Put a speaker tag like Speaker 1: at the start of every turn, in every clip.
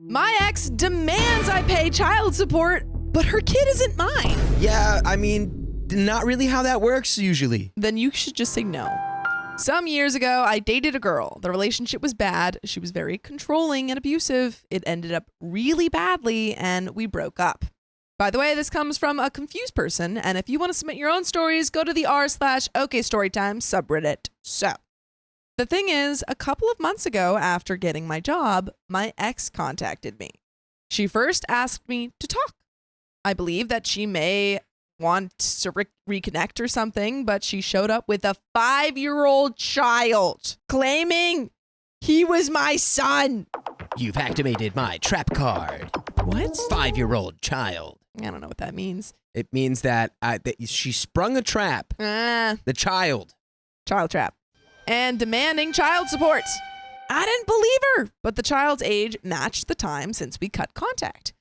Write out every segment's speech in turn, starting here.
Speaker 1: My ex demands I pay child support, but her kid isn't mine.
Speaker 2: Yeah, I mean, not really how that works usually.
Speaker 1: Then you should just say no. Some years ago, I dated a girl. The relationship was bad. She was very controlling and abusive. It ended up really badly, and we broke up. By the way, this comes from a confused person, and if you want to submit your own stories, go to the r/OKStorytime subreddit. So, the thing is, a couple of months ago, after getting my job, my ex contacted me. She first asked me to talk. I believe that she may want to reconnect or something, but she showed up with a 5-year-old child claiming he was my son.
Speaker 2: You've activated my trap card.
Speaker 1: What?
Speaker 2: 5-year-old child.
Speaker 1: I don't know what that means.
Speaker 2: It means that she sprung a trap. The child.
Speaker 1: Child trap. And demanding child support. I didn't believe her, but the child's age matched the time since we cut contact.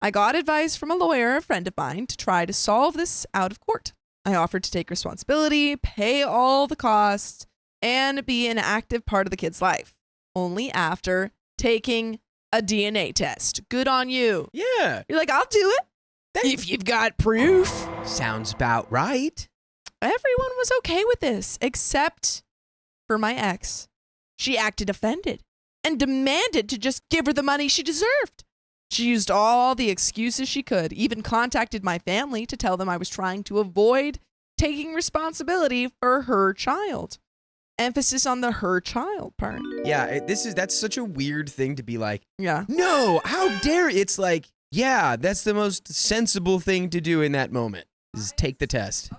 Speaker 1: I got advice from a lawyer, a friend of mine, to try to solve this out of court. I offered to take responsibility, pay all the costs, and be an active part of the kid's life. Only after taking a DNA test. Good on you.
Speaker 2: Yeah.
Speaker 1: You're like, I'll do it. If you've got proof.
Speaker 2: Sounds about right.
Speaker 1: Everyone was okay with this, except for my ex. She acted offended and demanded to just give her the money she deserved. She used all the excuses she could, even contacted my family to tell them I was trying to avoid taking responsibility for her child. Emphasis on the her child part.
Speaker 2: Yeah, that's such a weird thing to be like,
Speaker 1: Yeah.
Speaker 2: no, how dare. It's like, yeah, that's the most sensible thing to do in that moment is take the test.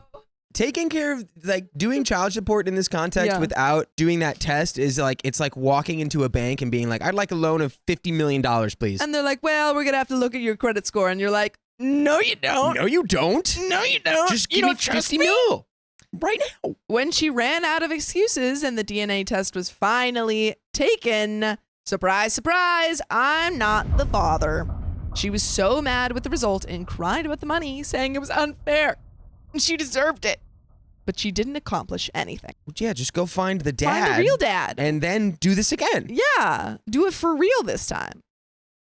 Speaker 2: Taking care of, like, doing child support in this context without doing that test is like, it's like walking into a bank and being like, I'd like a loan of $50 million, please.
Speaker 1: And they're like, well, we're going to have to look at your credit score. And you're like, no, you don't.
Speaker 2: No, you don't.
Speaker 1: No, you don't.
Speaker 2: Just
Speaker 1: You
Speaker 2: give me
Speaker 1: don't trust
Speaker 2: 50
Speaker 1: me?
Speaker 2: mil right now.
Speaker 1: When she ran out of excuses and the DNA test was finally taken, surprise, surprise, I'm not the father. She was so mad with the result and cried about the money, saying it was unfair. And she deserved it. But she didn't accomplish anything.
Speaker 2: Yeah, just go find the dad.
Speaker 1: Find the real dad.
Speaker 2: And then do this again.
Speaker 1: Yeah, do it for real this time.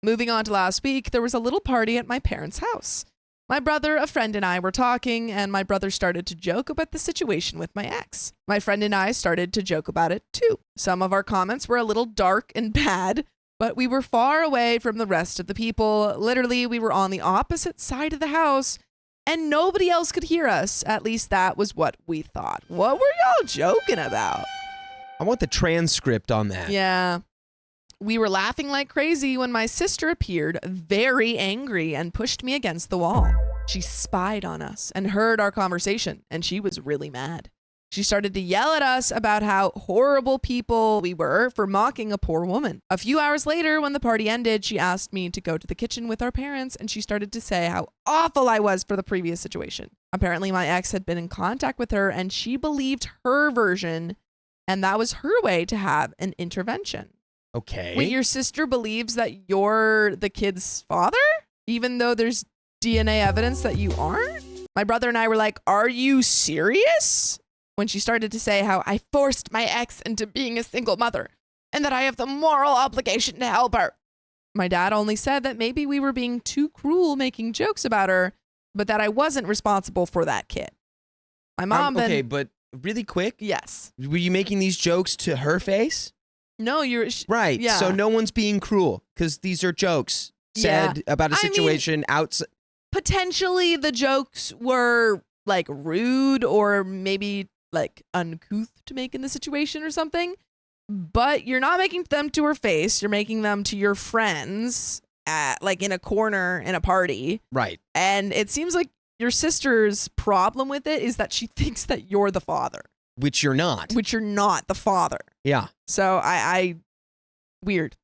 Speaker 1: Moving on to last week, there was a little party at my parents' house. My brother, a friend, and I were talking, and my brother started to joke about the situation with my ex. My friend and I started to joke about it too. Some of our comments were a little dark and bad, but we were far away from the rest of the people. Literally, we were on the opposite side of the house, and nobody else could hear us. At least that was what we thought. What were y'all joking about?
Speaker 2: I want the transcript on that.
Speaker 1: Yeah. We were laughing like crazy when my sister appeared, very angry, and pushed me against the wall. She spied on us and heard our conversation, and she was really mad. She started to yell at us about how horrible people we were for mocking a poor woman. A few hours later, when the party ended, she asked me to go to the kitchen with our parents, and she started to say how awful I was for the previous situation. Apparently, my ex had been in contact with her, and she believed her version, and that was her way to have an intervention.
Speaker 2: Okay.
Speaker 1: Wait, your sister believes that you're the kid's father, even though there's DNA evidence that you aren't? My brother and I were like, are you serious? When she started to say how I forced my ex into being a single mother and that I have the moral obligation to help her. My dad only said that maybe we were being too cruel making jokes about her, but that I wasn't responsible for that kid. My mom then...
Speaker 2: Okay, but really quick.
Speaker 1: Yes.
Speaker 2: Were you making these jokes to her face?
Speaker 1: No, you're...
Speaker 2: Right.
Speaker 1: Yeah.
Speaker 2: So no one's being cruel because these are jokes said about a situation outside.
Speaker 1: Potentially the jokes were like rude or maybe like uncouth to make in the situation or something, but you're not making them to her face. You're making them to your friends at like in a corner in a party.
Speaker 2: Right.
Speaker 1: And it seems like your sister's problem with it is that she thinks that you're the father.
Speaker 2: Which you're not.
Speaker 1: Which you're not the father.
Speaker 2: Yeah.
Speaker 1: So I weird.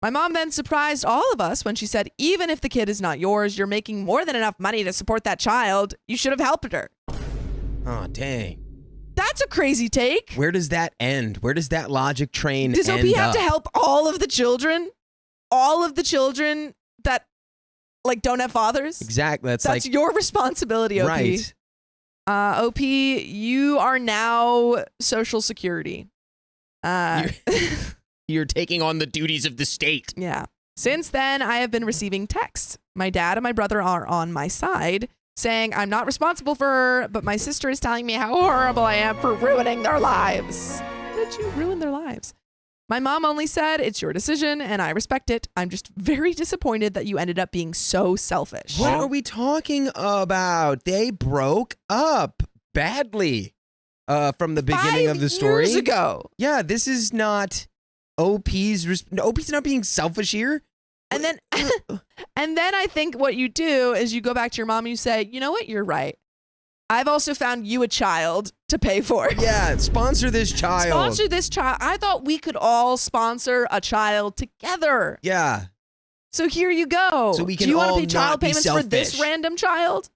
Speaker 1: My mom then surprised all of us when she said, even if the kid is not yours, you're making more than enough money to support that child. You should have helped her.
Speaker 2: Oh, dang.
Speaker 1: That's a crazy take.
Speaker 2: Where does that end? Where does that logic train
Speaker 1: Does OP
Speaker 2: end
Speaker 1: have
Speaker 2: up?
Speaker 1: to help all of the children? All of the children that like don't have fathers?
Speaker 2: Exactly. That's like
Speaker 1: your responsibility, OP.
Speaker 2: Right.
Speaker 1: OP, you are now Social Security.
Speaker 2: You're taking on the duties of the state.
Speaker 1: Yeah. Since then, I have been receiving texts. My dad and my brother are on my side, saying I'm not responsible for her, but my sister is telling me how horrible I am for ruining their lives. How did you ruin their lives? My mom only said, it's your decision, and I respect it. I'm just very disappointed that you ended up being so selfish.
Speaker 2: What are we talking about? They broke up badly from the beginning of the story.
Speaker 1: 5 years ago.
Speaker 2: Yeah, this is not OP's not being selfish here.
Speaker 1: And then and then I think what you do is you go back to your mom and you say, you know what, you're right. I've also found you a child to pay for.
Speaker 2: Yeah, sponsor this child.
Speaker 1: Sponsor this child. I thought we could all sponsor a child together.
Speaker 2: Yeah.
Speaker 1: So here you go.
Speaker 2: So we can
Speaker 1: Do you want
Speaker 2: all
Speaker 1: to pay child
Speaker 2: not be
Speaker 1: payments for this
Speaker 2: selfish.
Speaker 1: random child?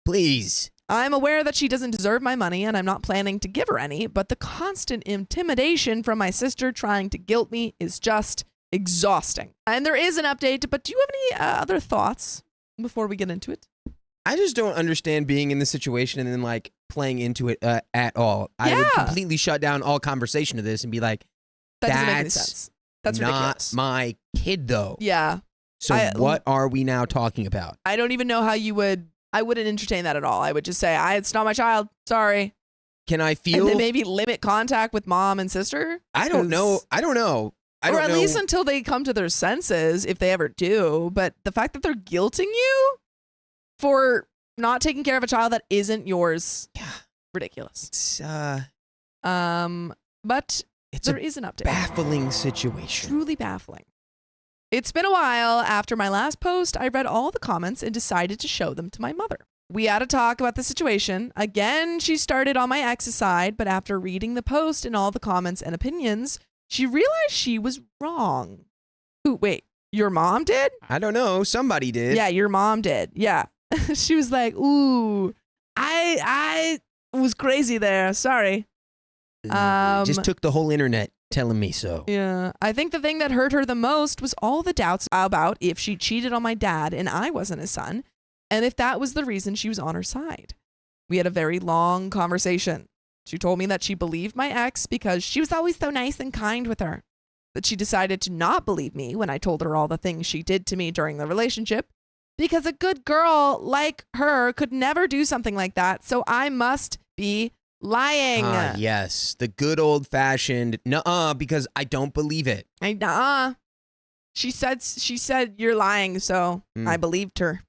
Speaker 2: Please.
Speaker 1: I'm aware that she doesn't deserve my money and I'm not planning to give her any, but the constant intimidation from my sister trying to guilt me is just exhausting. And there is an update, but do you have any other thoughts before we get into it?
Speaker 2: I just don't understand being in this situation and then like playing into it at all. I would completely shut down all conversation to this and be like,
Speaker 1: that doesn't make any sense. That's
Speaker 2: not
Speaker 1: ridiculous.
Speaker 2: my kid though.
Speaker 1: Yeah.
Speaker 2: So what are we now talking about?
Speaker 1: I don't even know how you would. I wouldn't entertain that at all. I would just say, it's not my child. Sorry.
Speaker 2: Can I feel?
Speaker 1: And then maybe limit contact with mom and sister?
Speaker 2: I don't know.
Speaker 1: Or at least until they come to their senses, if they ever do. But the fact that they're guilting you for not taking care of a child that isn't yours, ridiculous.
Speaker 2: It's
Speaker 1: but there is an update.
Speaker 2: Baffling situation.
Speaker 1: Truly baffling. It's been a while. After my last post, I read all the comments and decided to show them to my mother. We had a talk about the situation. Again, she started on my ex's side, but after reading the post and all the comments and opinions, she realized she was wrong. Ooh, wait, your mom did?
Speaker 2: I don't know. Somebody did.
Speaker 1: Yeah, your mom did. Yeah. She was like, ooh, I was crazy there. Sorry.
Speaker 2: Just took the whole internet telling me so.
Speaker 1: Yeah. I think the thing that hurt her the most was all the doubts about if she cheated on my dad and I wasn't his son, and if that was the reason she was on her side. We had a very long conversation. She told me that she believed my ex because she was always so nice and kind with her, that she decided to not believe me when I told her all the things she did to me during the relationship, because a good girl like her could never do something like that, so I must be lying.
Speaker 2: Yes, the good old-fashioned nuh-uh, because I don't believe it.
Speaker 1: She said you're lying, so I believed her.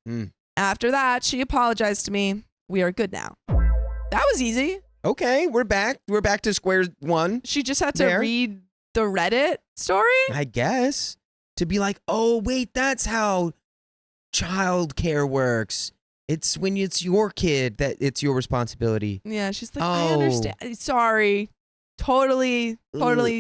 Speaker 1: After that, she apologized to me. We are good now. That was easy.
Speaker 2: Okay, we're back. We're back to square one.
Speaker 1: She just had to read the Reddit story?
Speaker 2: I guess. To be like, oh, wait, that's how childcare works. It's when it's your kid that it's your responsibility.
Speaker 1: Yeah, she's like, I understand. Sorry. Totally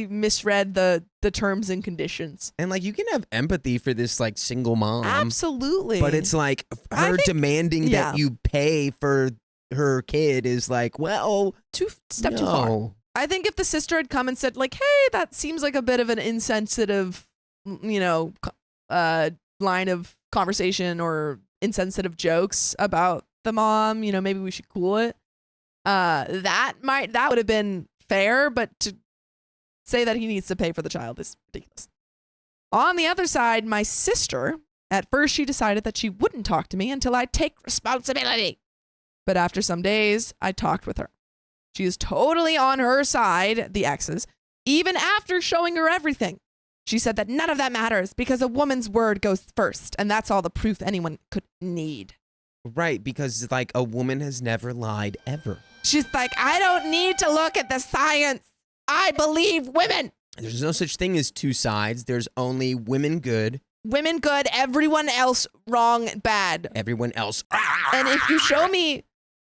Speaker 1: misread the terms and conditions.
Speaker 2: And like, you can have empathy for this like single mom.
Speaker 1: Absolutely.
Speaker 2: But it's like her demanding that you pay for her kid is like, well,
Speaker 1: too far. I think if the sister had come and said like, hey, that seems like a bit of an insensitive, line of conversation or insensitive jokes about the mom, maybe we should cool it. That would have been fair, but to say that he needs to pay for the child is ridiculous. On the other side, my sister, at first she decided that she wouldn't talk to me until I take responsibility. But after some days, I talked with her. She is totally on her side, the ex's, even after showing her everything. She said that none of that matters because a woman's word goes first, and that's all the proof anyone could need.
Speaker 2: Right, because like a woman has never lied ever.
Speaker 1: She's like, I don't need to look at the science. I believe women.
Speaker 2: There's no such thing as two sides. There's only women good.
Speaker 1: Women good, everyone else wrong, bad.
Speaker 2: Everyone else.
Speaker 1: And if you show me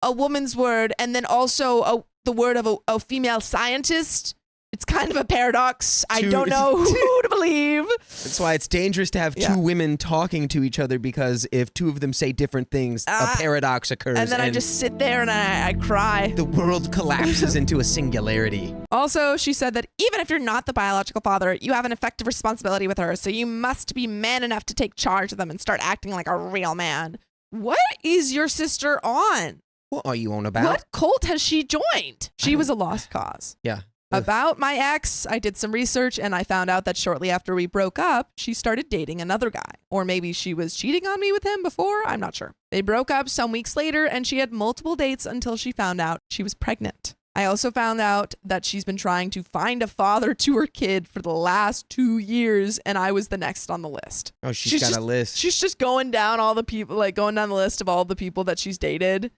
Speaker 1: a woman's word and then also the word of a female scientist, it's kind of a paradox. I don't know who to believe.
Speaker 2: That's why it's dangerous to have two women talking to each other, because if two of them say different things, a paradox occurs.
Speaker 1: And then I just sit there and I cry.
Speaker 2: The world collapses into a singularity.
Speaker 1: Also, she said that even if you're not the biological father, you have an effective responsibility with her, so you must be man enough to take charge of them and start acting like a real man. What is your sister on?
Speaker 2: What are you on about?
Speaker 1: What cult has she joined? She was a lost cause.
Speaker 2: Yeah.
Speaker 1: About my ex, I did some research and I found out that shortly after we broke up, she started dating another guy. Or maybe she was cheating on me with him before. I'm not sure. They broke up some weeks later and she had multiple dates until she found out she was pregnant. I also found out that she's been trying to find a father to her kid for the last 2 years, and I was the next on the list.
Speaker 2: Oh, she's got a list.
Speaker 1: She's just going down all the people, like going down the list of all the people that she's dated,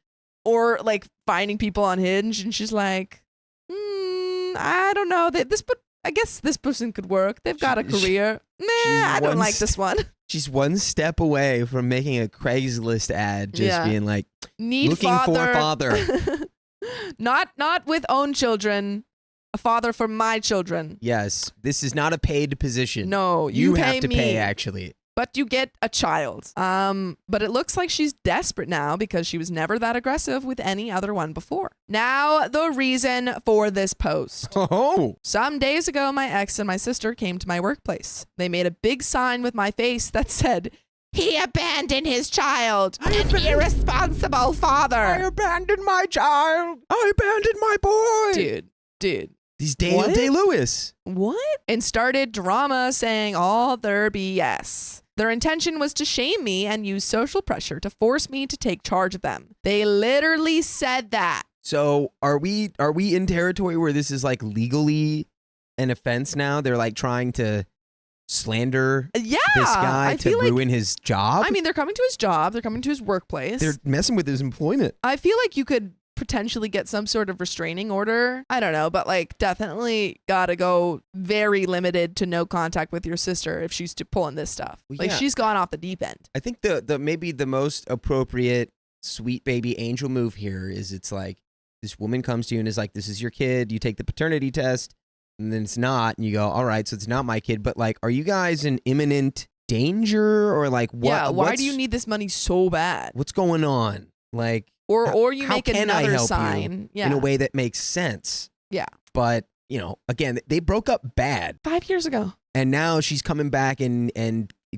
Speaker 1: or like finding people on Hinge, and she's like, I don't know. I guess this person could work. They've got a career. I don't like this one.
Speaker 2: She's one step away from making a Craigslist ad, just being like, looking for a father.
Speaker 1: Not with own children, a father for my children.
Speaker 2: Yes, this is not a paid position.
Speaker 1: No,
Speaker 2: you
Speaker 1: pay
Speaker 2: have to
Speaker 1: me,
Speaker 2: pay actually.
Speaker 1: but you get a child. But it looks like she's desperate now because she was never that aggressive with any other one before. Now, the reason for this post.
Speaker 2: Oh,
Speaker 1: Some days ago, my ex and my sister came to my workplace. They made a big sign with my face that said, "He abandoned his child. An irresponsible father.
Speaker 2: I abandoned my child. I abandoned my boy."
Speaker 1: Dude.
Speaker 2: He's Daniel
Speaker 1: What?
Speaker 2: Day-Lewis.
Speaker 1: What? And started drama saying all their BS. Their intention was to shame me and use social pressure to force me to take charge of them. They literally said that.
Speaker 2: So are we in territory where this is like legally an offense now? They're like trying to slander
Speaker 1: Yeah,
Speaker 2: this guy
Speaker 1: I
Speaker 2: to
Speaker 1: feel
Speaker 2: ruin his job?
Speaker 1: I mean, they're coming to his job. They're coming to his workplace.
Speaker 2: They're messing with his employment.
Speaker 1: I feel like you could potentially get some sort of restraining order. I don't know, but like definitely gotta go very limited to no contact with your sister if she's pulling this stuff.
Speaker 2: Well,
Speaker 1: like
Speaker 2: yeah.
Speaker 1: she's gone off the deep end.
Speaker 2: I think the maybe the most appropriate sweet baby angel move here is it's like this woman comes to you and is like, "This is your kid." You take the paternity test and then it's not, and you go, "All right, so it's not my kid." But like, are you guys in imminent danger or like what?
Speaker 1: Yeah, why do you need this money so bad?
Speaker 2: What's going on? Like,
Speaker 1: Or you
Speaker 2: how
Speaker 1: make
Speaker 2: can I
Speaker 1: another
Speaker 2: help
Speaker 1: sign.
Speaker 2: you in a way that makes sense?
Speaker 1: Yeah.
Speaker 2: But, you know, again, they broke up bad.
Speaker 1: 5 years ago.
Speaker 2: And now she's coming back and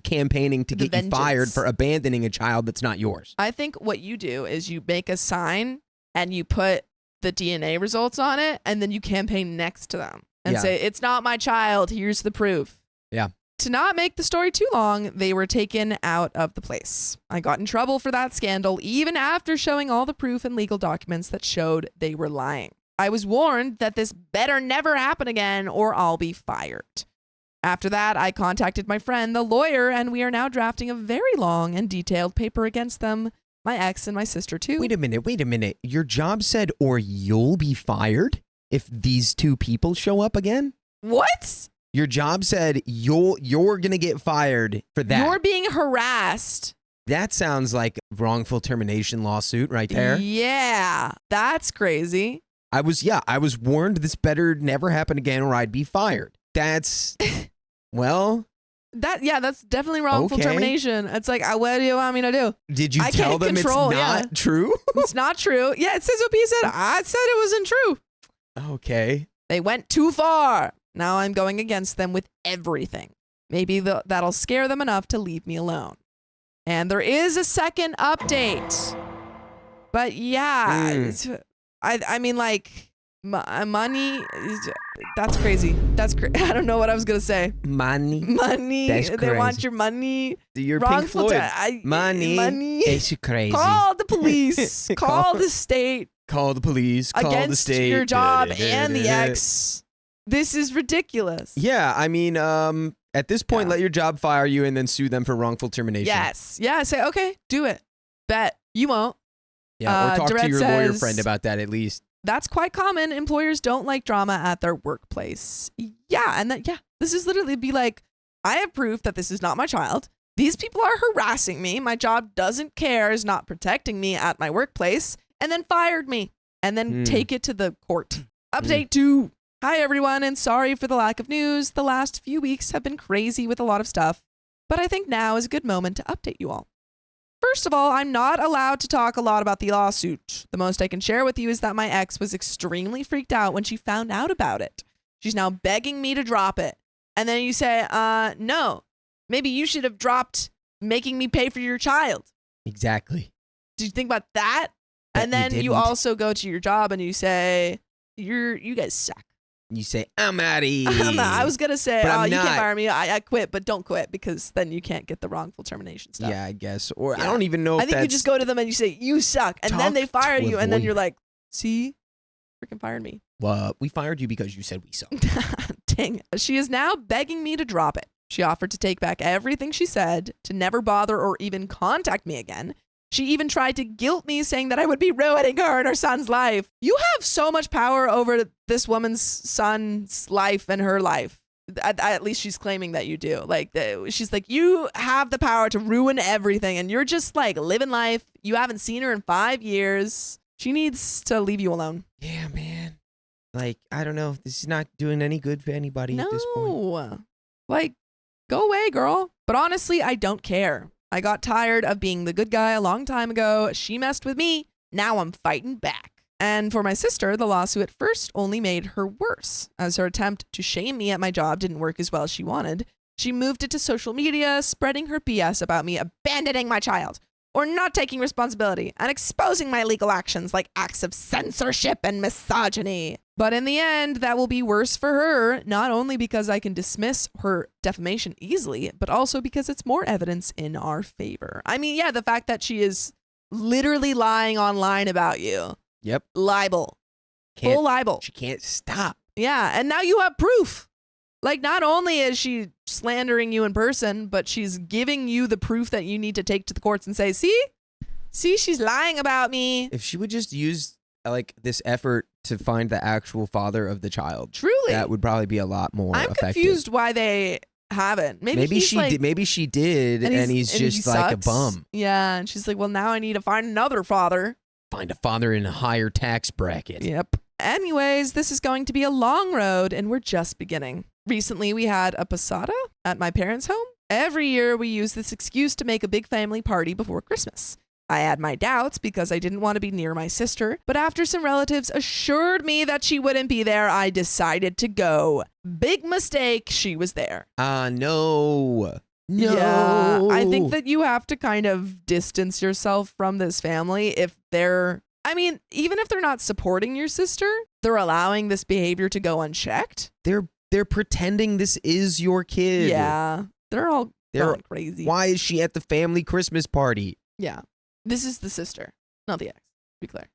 Speaker 2: campaigning to
Speaker 1: The
Speaker 2: get you fired
Speaker 1: vengeance.
Speaker 2: for abandoning a child that's not yours.
Speaker 1: I think what you do is you make a sign and you put the DNA results on it and then you campaign next to them and say, "It's not my child. Here's the proof."
Speaker 2: Yeah.
Speaker 1: To not make the story too long, they were taken out of the place. I got in trouble for that scandal even after showing all the proof and legal documents that showed they were lying. I was warned that this better never happen again or I'll be fired. After that, I contacted my friend, the lawyer, and we are now drafting a very long and detailed paper against them, my ex and my sister too.
Speaker 2: Wait a minute. Your job said, or you'll be fired if these two people show up again?
Speaker 1: What?
Speaker 2: Your job said you're going to get fired for that.
Speaker 1: You're being harassed.
Speaker 2: That sounds like a wrongful termination lawsuit right there.
Speaker 1: Yeah, that's crazy.
Speaker 2: I was warned this better never happen again or I'd be fired. That's, well.
Speaker 1: That's definitely wrongful
Speaker 2: Okay.
Speaker 1: termination. It's like, what do you want me to do?
Speaker 2: Did you
Speaker 1: I
Speaker 2: tell
Speaker 1: can't
Speaker 2: them
Speaker 1: control,
Speaker 2: it's not
Speaker 1: yeah.
Speaker 2: true?
Speaker 1: It's not true. Yeah, it says what he said. I said it wasn't true.
Speaker 2: Okay.
Speaker 1: They went too far. Now I'm going against them with everything. Maybe that'll scare them enough to leave me alone. And there is a second update. But yeah, I mean, like, money, that's crazy. I don't know what I was going to say.
Speaker 2: Money.
Speaker 1: They
Speaker 2: That's crazy.
Speaker 1: want your money.
Speaker 2: You're Pink
Speaker 1: Wrongful
Speaker 2: Floyd. Money. It's crazy.
Speaker 1: Call the police. Call the state.
Speaker 2: Call the police. Call the
Speaker 1: Against
Speaker 2: state.
Speaker 1: your job and the ex. This is ridiculous.
Speaker 2: Yeah, I mean, at this point, let your job fire you and then sue them for wrongful termination.
Speaker 1: Yes. Yeah, say, okay, do it. Bet. You won't.
Speaker 2: Yeah, or talk to
Speaker 1: Durrett
Speaker 2: your lawyer
Speaker 1: says-
Speaker 2: friend about that at least.
Speaker 1: That's quite common. Employers don't like drama at their workplace. Yeah, and this is literally be like, I have proof that this is not my child. These people are harassing me. My job doesn't care, is not protecting me at my workplace, and then fired me, and then take it to the court. Update 2. Hi, everyone, and sorry for the lack of news. The last few weeks have been crazy with a lot of stuff, but I think now is a good moment to update you all. First of all, I'm not allowed to talk a lot about the lawsuit. The most I can share with you is that my ex was extremely freaked out when she found out about it. She's now begging me to drop it. And then you say, no, maybe you should have dropped making me pay for your child.
Speaker 2: Exactly.
Speaker 1: Did you think about that?
Speaker 2: Bet
Speaker 1: And then
Speaker 2: you
Speaker 1: you
Speaker 2: didn't.
Speaker 1: also go to your job and you say, you guys suck.
Speaker 2: You say, I'm out of here.
Speaker 1: I was going to say,
Speaker 2: But I'm
Speaker 1: you
Speaker 2: not.
Speaker 1: can't fire me. I quit, but don't quit because then you can't get the wrongful termination stuff.
Speaker 2: Yeah, I guess. Or
Speaker 1: Yeah.
Speaker 2: I don't even know if
Speaker 1: I think you just go to them and you say, you suck. And then they fire you. And then you're like, see, freaking fired me.
Speaker 2: Well, we fired you because you said we suck.
Speaker 1: Dang. She is now begging me to drop it. She offered to take back everything she said, to never bother or even contact me again. She even tried to guilt me, saying that I would be ruining her and her son's life. You have so much power over this woman's son's life and her life. At least she's claiming that you do. Like, she's like, you have the power to ruin everything, and you're just like living life. You haven't seen her in 5 years. She needs to leave you alone.
Speaker 2: Yeah, man. Like, I don't know. This is not doing any good for anybody at this point.
Speaker 1: No. Like, go away, girl. But honestly, I don't care. I got tired of being the good guy a long time ago. She messed with me. Now I'm fighting back. And for my sister, the lawsuit at first only made her worse, as her attempt to shame me at my job didn't work as well as she wanted. She moved it to social media, spreading her BS about me abandoning my child, or not taking responsibility, and exposing my legal actions like acts of censorship and misogyny. But in the end, that will be worse for her, not only because I can dismiss her defamation easily, but also because it's more evidence in our favor. I mean, yeah, the fact that she is literally lying online about you.
Speaker 2: Yep.
Speaker 1: Libel. Full libel.
Speaker 2: She can't stop.
Speaker 1: Yeah, and now you have proof. Like, not only is she slandering you in person, but she's giving you the proof that you need to take to the courts and say, see, she's lying about me.
Speaker 2: If she would just use like this effort to find the actual father of the child,
Speaker 1: Truly,
Speaker 2: that would probably be a lot more
Speaker 1: I'm
Speaker 2: effective.
Speaker 1: confused why they haven't. Maybe
Speaker 2: she
Speaker 1: like,
Speaker 2: did. Maybe she did, and he's just
Speaker 1: he
Speaker 2: like a
Speaker 1: sucks.
Speaker 2: bum.
Speaker 1: Yeah, and she's like, well, now I need to find another father.
Speaker 2: Find a father in a higher tax bracket.
Speaker 1: Yep. Anyways, this is going to be a long road, and we're just beginning. Recently, we had a posada at my parents' home. Every year, we use this excuse to make a big family party before Christmas. I had my doubts because I didn't want to be near my sister, but after some relatives assured me that she wouldn't be there, I decided to go. Big mistake, she was there.
Speaker 2: No.
Speaker 1: Yeah, I think that you have to kind of distance yourself from this family if they're, I mean, even if they're not supporting your sister, they're allowing this behavior to go unchecked.
Speaker 2: They're pretending this is your kid.
Speaker 1: Yeah, they're all going crazy.
Speaker 2: Why is she at the family Christmas party?
Speaker 1: Yeah, this is the sister, not the ex, to be clear.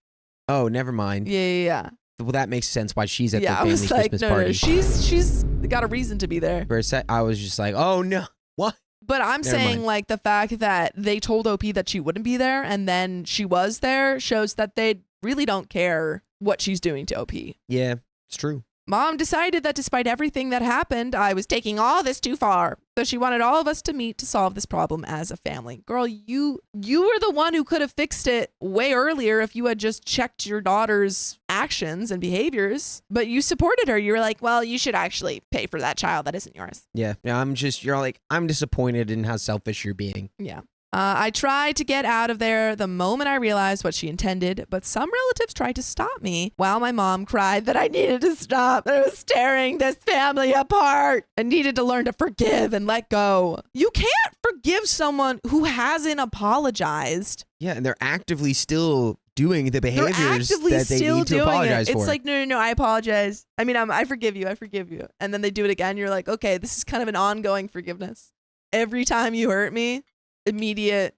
Speaker 2: Oh, never mind.
Speaker 1: Yeah.
Speaker 2: Well, that makes sense why she's at the
Speaker 1: I
Speaker 2: family
Speaker 1: was like,
Speaker 2: Christmas
Speaker 1: no,
Speaker 2: party.
Speaker 1: no, she's got a reason to be there.
Speaker 2: For a sec, I was just like, oh no, what?
Speaker 1: But I'm
Speaker 2: Never
Speaker 1: saying
Speaker 2: mind.
Speaker 1: like the fact that they told OP that she wouldn't be there and then she was there shows that they really don't care what she's doing to OP.
Speaker 2: Yeah, it's true.
Speaker 1: Mom decided that despite everything that happened, I was taking all this too far. So she wanted all of us to meet to solve this problem as a family. Girl, you were the one who could have fixed it way earlier if you had just checked your daughter's actions and behaviors. But you supported her. You were like, well, you should actually pay for that child that isn't yours.
Speaker 2: Yeah, I'm disappointed in how selfish you're being.
Speaker 1: Yeah. I tried to get out of there the moment I realized what she intended, but some relatives tried to stop me while my mom cried that I needed to stop. That I was tearing this family apart and needed to learn to forgive and let go. You can't forgive someone who hasn't apologized.
Speaker 2: Yeah, and they're actively still doing the
Speaker 1: They're
Speaker 2: behaviors
Speaker 1: actively
Speaker 2: that they
Speaker 1: still
Speaker 2: need to
Speaker 1: doing
Speaker 2: apologize
Speaker 1: it.
Speaker 2: for.
Speaker 1: It's like, no, I apologize. I mean, I forgive you. And then they do it again. You're like, okay, this is kind of an ongoing forgiveness. Every time you hurt me, immediate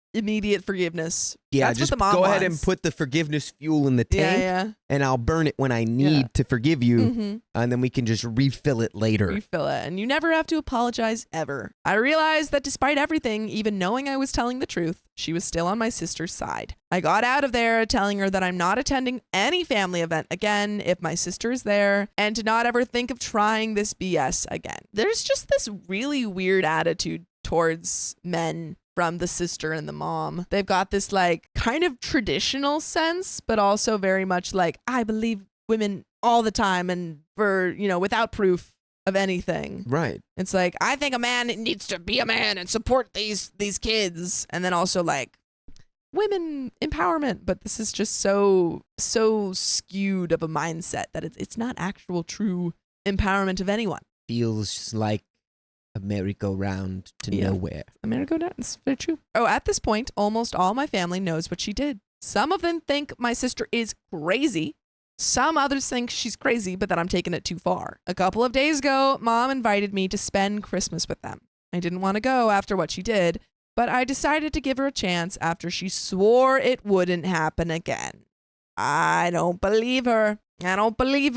Speaker 1: forgiveness.
Speaker 2: Yeah,
Speaker 1: That's
Speaker 2: just
Speaker 1: what the mom
Speaker 2: go ahead and
Speaker 1: wants.
Speaker 2: put the forgiveness fuel in the tank,
Speaker 1: Yeah.
Speaker 2: and I'll burn it when I need to forgive you,
Speaker 1: Mm-hmm.
Speaker 2: and then we can just refill it later.
Speaker 1: Refill it. And you never have to apologize ever. I realized that despite everything, even knowing I was telling the truth, she was still on my sister's side. I got out of there telling her that I'm not attending any family event again if my sister is there, and to not ever think of trying this BS again. There's just this really weird attitude towards men from the sister and the mom. They've got this like kind of traditional sense, but also very much like, I believe women all the time and for, without proof of anything.
Speaker 2: Right.
Speaker 1: It's like, I think a man needs to be a man and support these kids. And then also like women empowerment. But this is just so skewed of a mindset that it's not actual true empowerment of anyone.
Speaker 2: Feels like a merry-go-round to nowhere.
Speaker 1: America, that's very true. Oh, at this point, almost all my family knows what she did. Some of them think my sister is crazy, Some others think she's crazy, but that I'm taking it too far. A couple of days ago, Mom invited me to spend Christmas with them. I didn't want to go after what she did, but I decided to give her a chance after she swore it wouldn't happen again. I don't believe her. Don't believe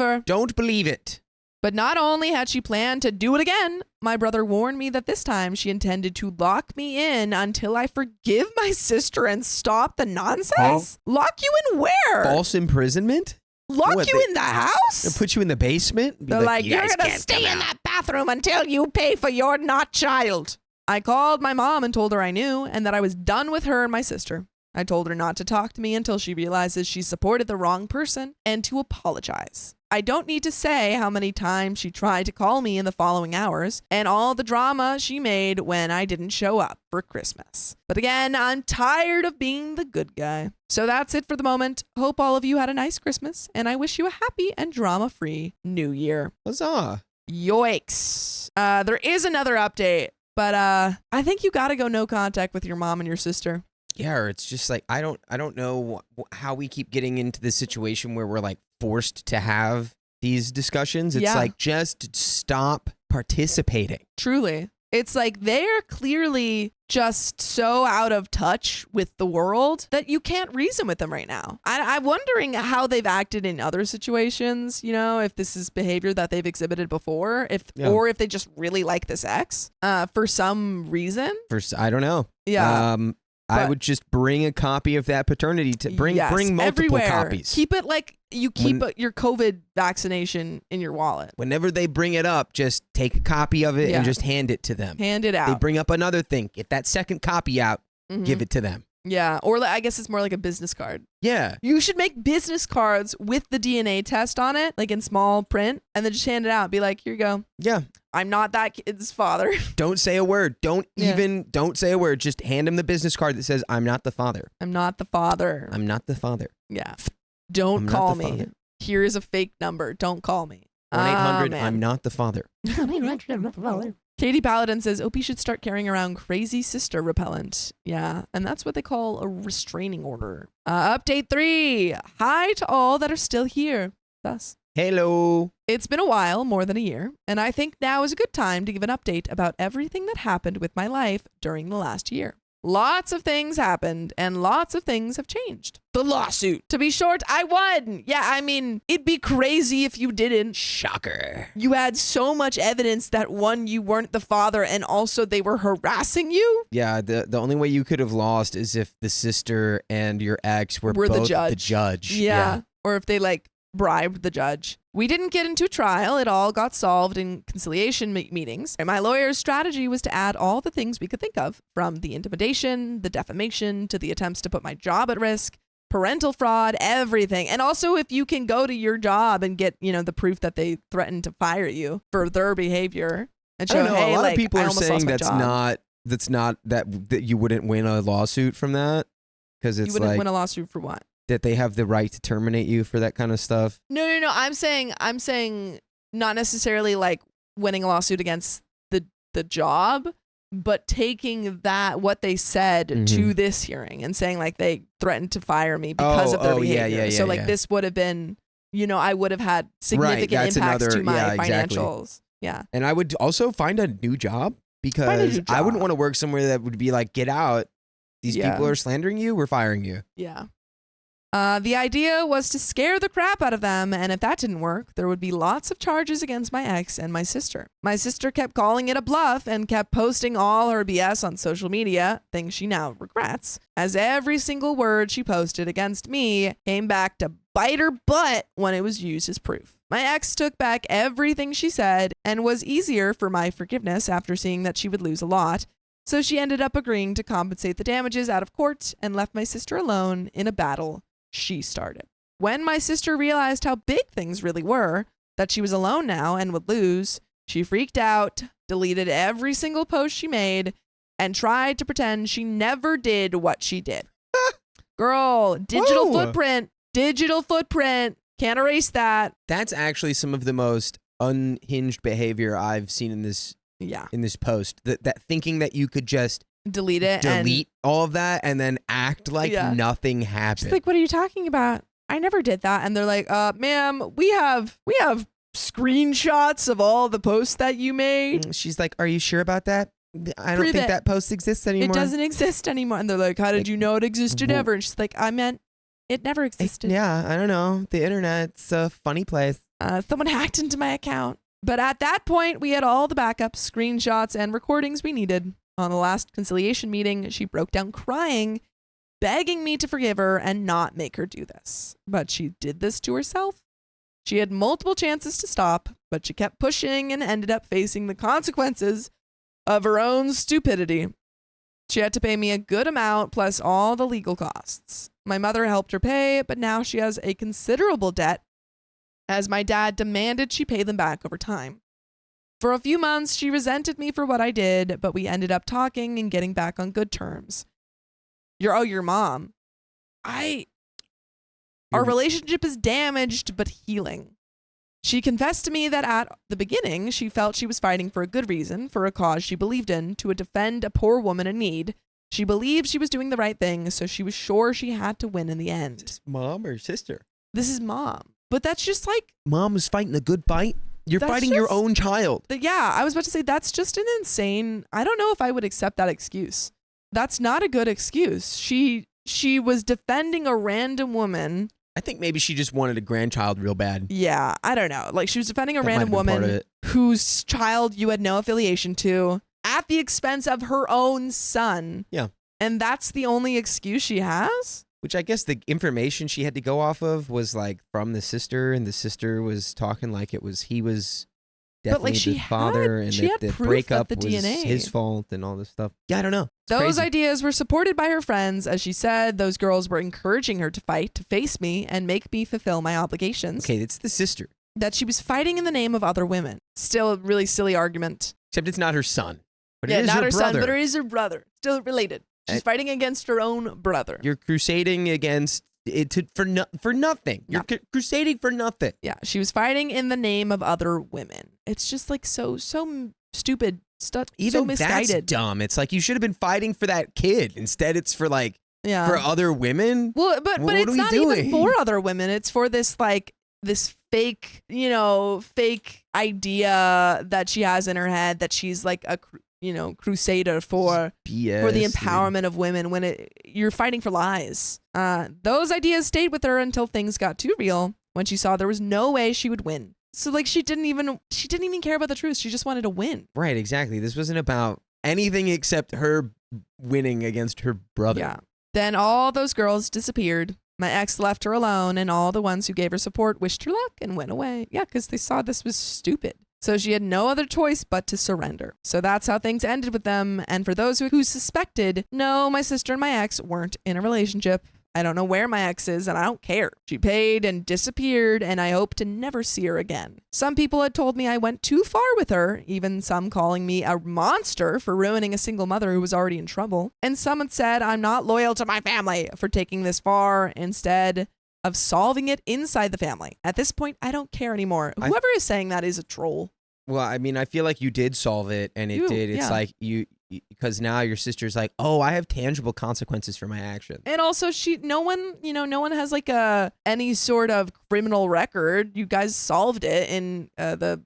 Speaker 1: it. But not only had she planned to do it again, my brother warned me that this time she intended to lock me in until I forgive my sister and stop the nonsense. Huh? Lock you in where?
Speaker 2: False imprisonment?
Speaker 1: Lock you in the house?
Speaker 2: They'll put you in the basement?
Speaker 1: They're like, you're going to stay in that bathroom until you pay for your not child. I called my mom and told her I knew and that I was done with her and my sister. I told her not to talk to me until she realizes she supported the wrong person and to apologize. I don't need to say how many times she tried to call me in the following hours and all the drama she made when I didn't show up for Christmas. But again, I'm tired of being the good guy. So that's it for the moment. Hope all of you had a nice Christmas, and I wish you a happy and drama-free New Year.
Speaker 2: Huzzah.
Speaker 1: Yoicks. There is another update, but I think you got to go no contact with your mom and your sister.
Speaker 2: Yeah, or it's just like, I don't know how we keep getting into this situation where we're like forced to have these discussions. It's like, just stop participating.
Speaker 1: Truly. It's like they're clearly just so out of touch with the world that you can't reason with them right now. I'm wondering how they've acted in other situations, you know, if this is behavior that they've exhibited before, or if they just really like this ex for some reason.
Speaker 2: I don't know.
Speaker 1: Yeah.
Speaker 2: I would just bring a copy of that paternity bring multiple
Speaker 1: everywhere.
Speaker 2: copies.
Speaker 1: Keep it like you keep your COVID vaccination in your wallet.
Speaker 2: Whenever they bring it up, just take a copy of it and just hand it to them.
Speaker 1: Hand it out.
Speaker 2: They bring up another thing. Get that second copy out. Give it to them.
Speaker 1: Yeah, or I guess it's more like a business card.
Speaker 2: Yeah.
Speaker 1: You should make business cards with the DNA test on it, like in small print, and then just hand it out. Be like, here you go.
Speaker 2: Yeah.
Speaker 1: I'm not that kid's father.
Speaker 2: Don't say a word. Don't say a word. Just hand him the business card that says, I'm not the father.
Speaker 1: I'm not the father.
Speaker 2: I'm not the father.
Speaker 1: Yeah. Don't call me. Here's a fake number. Don't call me.
Speaker 2: 1-800, I'm not the father.
Speaker 1: Katie Paladin says, OP should start carrying around crazy sister repellent. Yeah, and that's what they call a restraining order. Update 3. Hi to all that are still here. Thus.
Speaker 2: Hello.
Speaker 1: It's been a while, more than a year, and I think now is a good time to give an update about everything that happened with my life during the last year. Lots of things happened, and lots of things have changed. The lawsuit. To be short, I won. Yeah, I mean, it'd be crazy if you didn't.
Speaker 2: Shocker.
Speaker 1: You had so much evidence that, one, you weren't the father, and also they were harassing you.
Speaker 2: Yeah, the only way you could have lost is if the sister and your ex were both the judge.
Speaker 1: Yeah. Or if they, bribed the judge. We didn't get into a trial. It all got solved in conciliation meetings. And my lawyer's strategy was to add all the things we could think of, from the intimidation, the defamation, to the attempts to put my job at risk, parental fraud, everything. And also, if you can go to your job and get, the proof that they threatened to fire you for their behavior and show,
Speaker 2: I don't know,
Speaker 1: hey,
Speaker 2: a lot of people
Speaker 1: I
Speaker 2: are
Speaker 1: almost
Speaker 2: saying
Speaker 1: lost my job.
Speaker 2: that you wouldn't win a lawsuit from that, because it's
Speaker 1: you wouldn't win a lawsuit for what?
Speaker 2: That they have the right to terminate you for that kind of stuff.
Speaker 1: No. I'm saying not necessarily winning a lawsuit against the job, but taking what they said to this hearing and saying they threatened to fire me because of their behavior. So this would have been, I would have had significant impacts to my financials. Exactly. Yeah. And
Speaker 2: I would also find a new job, because I wouldn't want to work somewhere that would be like, get out. These people are slandering you. We're firing you.
Speaker 1: Yeah. The idea was to scare the crap out of them, and if that didn't work, there would be lots of charges against my ex and my sister. My sister kept calling it a bluff and kept posting all her BS on social media, things she now regrets, as every single word she posted against me came back to bite her butt when it was used as proof. My ex took back everything she said and was easier for my forgiveness after seeing that she would lose a lot, so she ended up agreeing to compensate the damages out of court and left my sister alone in a battle she started. When my sister realized how big things really were, that she was alone now and would lose, she freaked out, deleted every single post she made, and tried to pretend she never did what she did. Girl, digital footprint, can't erase that.
Speaker 2: That's actually some of the most unhinged behavior I've seen in this post. That thinking that you could just delete all of that and then act like nothing happened.
Speaker 1: She's like, what are you talking about? I never did that. And they're like, ma'am, we have screenshots of all the posts that you made.
Speaker 2: She's like, are you sure about that? I don't think that post exists anymore.
Speaker 1: It doesn't exist anymore. And they're like, how did you know it existed ever? And she's like, I meant it never existed.
Speaker 2: Yeah, I don't know. The internet's a funny place.
Speaker 1: Someone hacked into my account. But at that point, we had all the backups, screenshots, and recordings we needed. On the last conciliation meeting, she broke down crying, begging me to forgive her and not make her do this. But she did this to herself. She had multiple chances to stop, but she kept pushing and ended up facing the consequences of her own stupidity. She had to pay me a good amount plus all the legal costs. My mother helped her pay, but now she has a considerable debt, as my dad demanded she pay them back over time. For a few months, she resented me for what I did, but we ended up talking and getting back on good terms. Your mom. Our relationship is damaged, but healing. She confessed to me that at the beginning, she felt she was fighting for a good reason, for a cause she believed in, to defend a poor woman in need. She believed she was doing the right thing, so she was sure she had to win in the end.
Speaker 2: Is this mom or sister?
Speaker 1: This is mom. But that's just like...
Speaker 2: Mom was fighting a good fight? You're fighting your own child.
Speaker 1: Yeah, I was about to say, that's just an insane... I don't know if I would accept that excuse. That's not a good excuse. She was defending a random woman...
Speaker 2: I think maybe she just wanted a grandchild real bad.
Speaker 1: Yeah, I don't know. Like, she was defending a random woman whose child you had no affiliation to at the expense of her own son.
Speaker 2: Yeah.
Speaker 1: And that's the only excuse she has?
Speaker 2: Which I guess the information she had to go off of was like from the sister, and the sister was talking like he was definitely the father, and that the breakup was
Speaker 1: DNA.
Speaker 2: His fault and all this stuff. Yeah, I don't know. It's
Speaker 1: those
Speaker 2: crazy.
Speaker 1: ideas were supported by her friends. As she said, those girls were encouraging her to fight, to face me, and make me fulfill my obligations.
Speaker 2: Okay, it's the sister.
Speaker 1: That she was fighting in the name of other women. Still a really silly argument.
Speaker 2: Except it's not her son. But
Speaker 1: yeah,
Speaker 2: it is
Speaker 1: not her
Speaker 2: brother.
Speaker 1: son, but it is her brother. Still related. She's fighting against her own brother.
Speaker 2: You're crusading against it for nothing. You're crusading for nothing.
Speaker 1: Yeah, she was fighting in the name of other women. It's just like so stupid stuff.
Speaker 2: Even
Speaker 1: so misguided.
Speaker 2: That's dumb. It's like you should have been fighting for that kid. Instead, it's for like for other women.
Speaker 1: Well, but it's not even for other women. It's for this fake, fake idea that she has in her head that she's like a crusader for the empowerment of women when you're fighting for lies. Those ideas stayed with her until things got too real, when she saw there was no way she would win. So like she didn't even care about the truth. She just wanted to win.
Speaker 2: Right, exactly. This wasn't about anything except her winning against her brother.
Speaker 1: Yeah. Then all those girls disappeared. My ex left her alone, and all the ones who gave her support wished her luck and went away. Yeah, because they saw this was stupid. So she had no other choice but to surrender. So that's how things ended with them. And for those who suspected, no, my sister and my ex weren't in a relationship. I don't know where my ex is, and I don't care. She paid and disappeared, and I hope to never see her again. Some people had told me I went too far with her, even some calling me a monster for ruining a single mother who was already in trouble. And some had said I'm not loyal to my family for taking this far instead of solving it inside the family. At this point, I don't care anymore. Whoever is saying that is a troll.
Speaker 2: Well, I mean, I feel like you did solve it, and it did. It's like because now your sister's like, oh, I have tangible consequences for my action.
Speaker 1: And also, no one has like any sort of criminal record. You guys solved it in the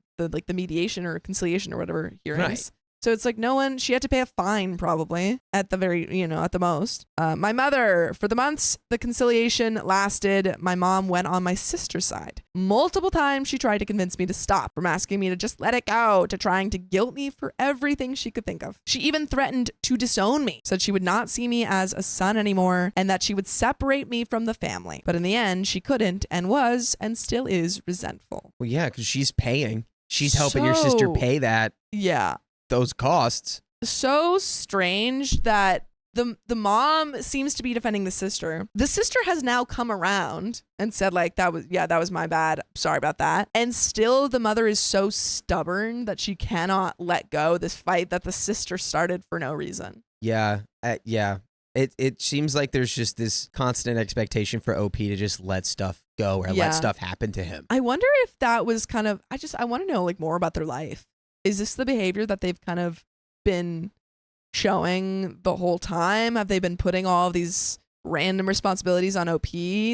Speaker 1: mediation or conciliation or whatever hearings. Right. So it's like she had to pay a fine probably at the very, at the most. My mother, for the months the conciliation lasted, my mom went on my sister's side. Multiple times she tried to convince me to stop, from asking me to just let it go, to trying to guilt me for everything she could think of. She even threatened to disown me, said she would not see me as a son anymore, and that she would separate me from the family. But in the end, she couldn't, and was, and still is, resentful.
Speaker 2: Well, yeah, because she's paying. She's helping your sister pay that.
Speaker 1: Yeah.
Speaker 2: Those costs.
Speaker 1: So strange that the mom seems to be defending the sister. The sister has now come around and said like, that was my bad. Sorry about that. And still the mother is so stubborn that she cannot let go this fight that the sister started for no reason.
Speaker 2: Yeah. Yeah. It seems like there's just this constant expectation for OP to just let stuff go or let stuff happen to him.
Speaker 1: I wonder if that was kind of, I want to know like more about their life. Is this the behavior that they've kind of been showing the whole time? Have they been putting all of these random responsibilities on OP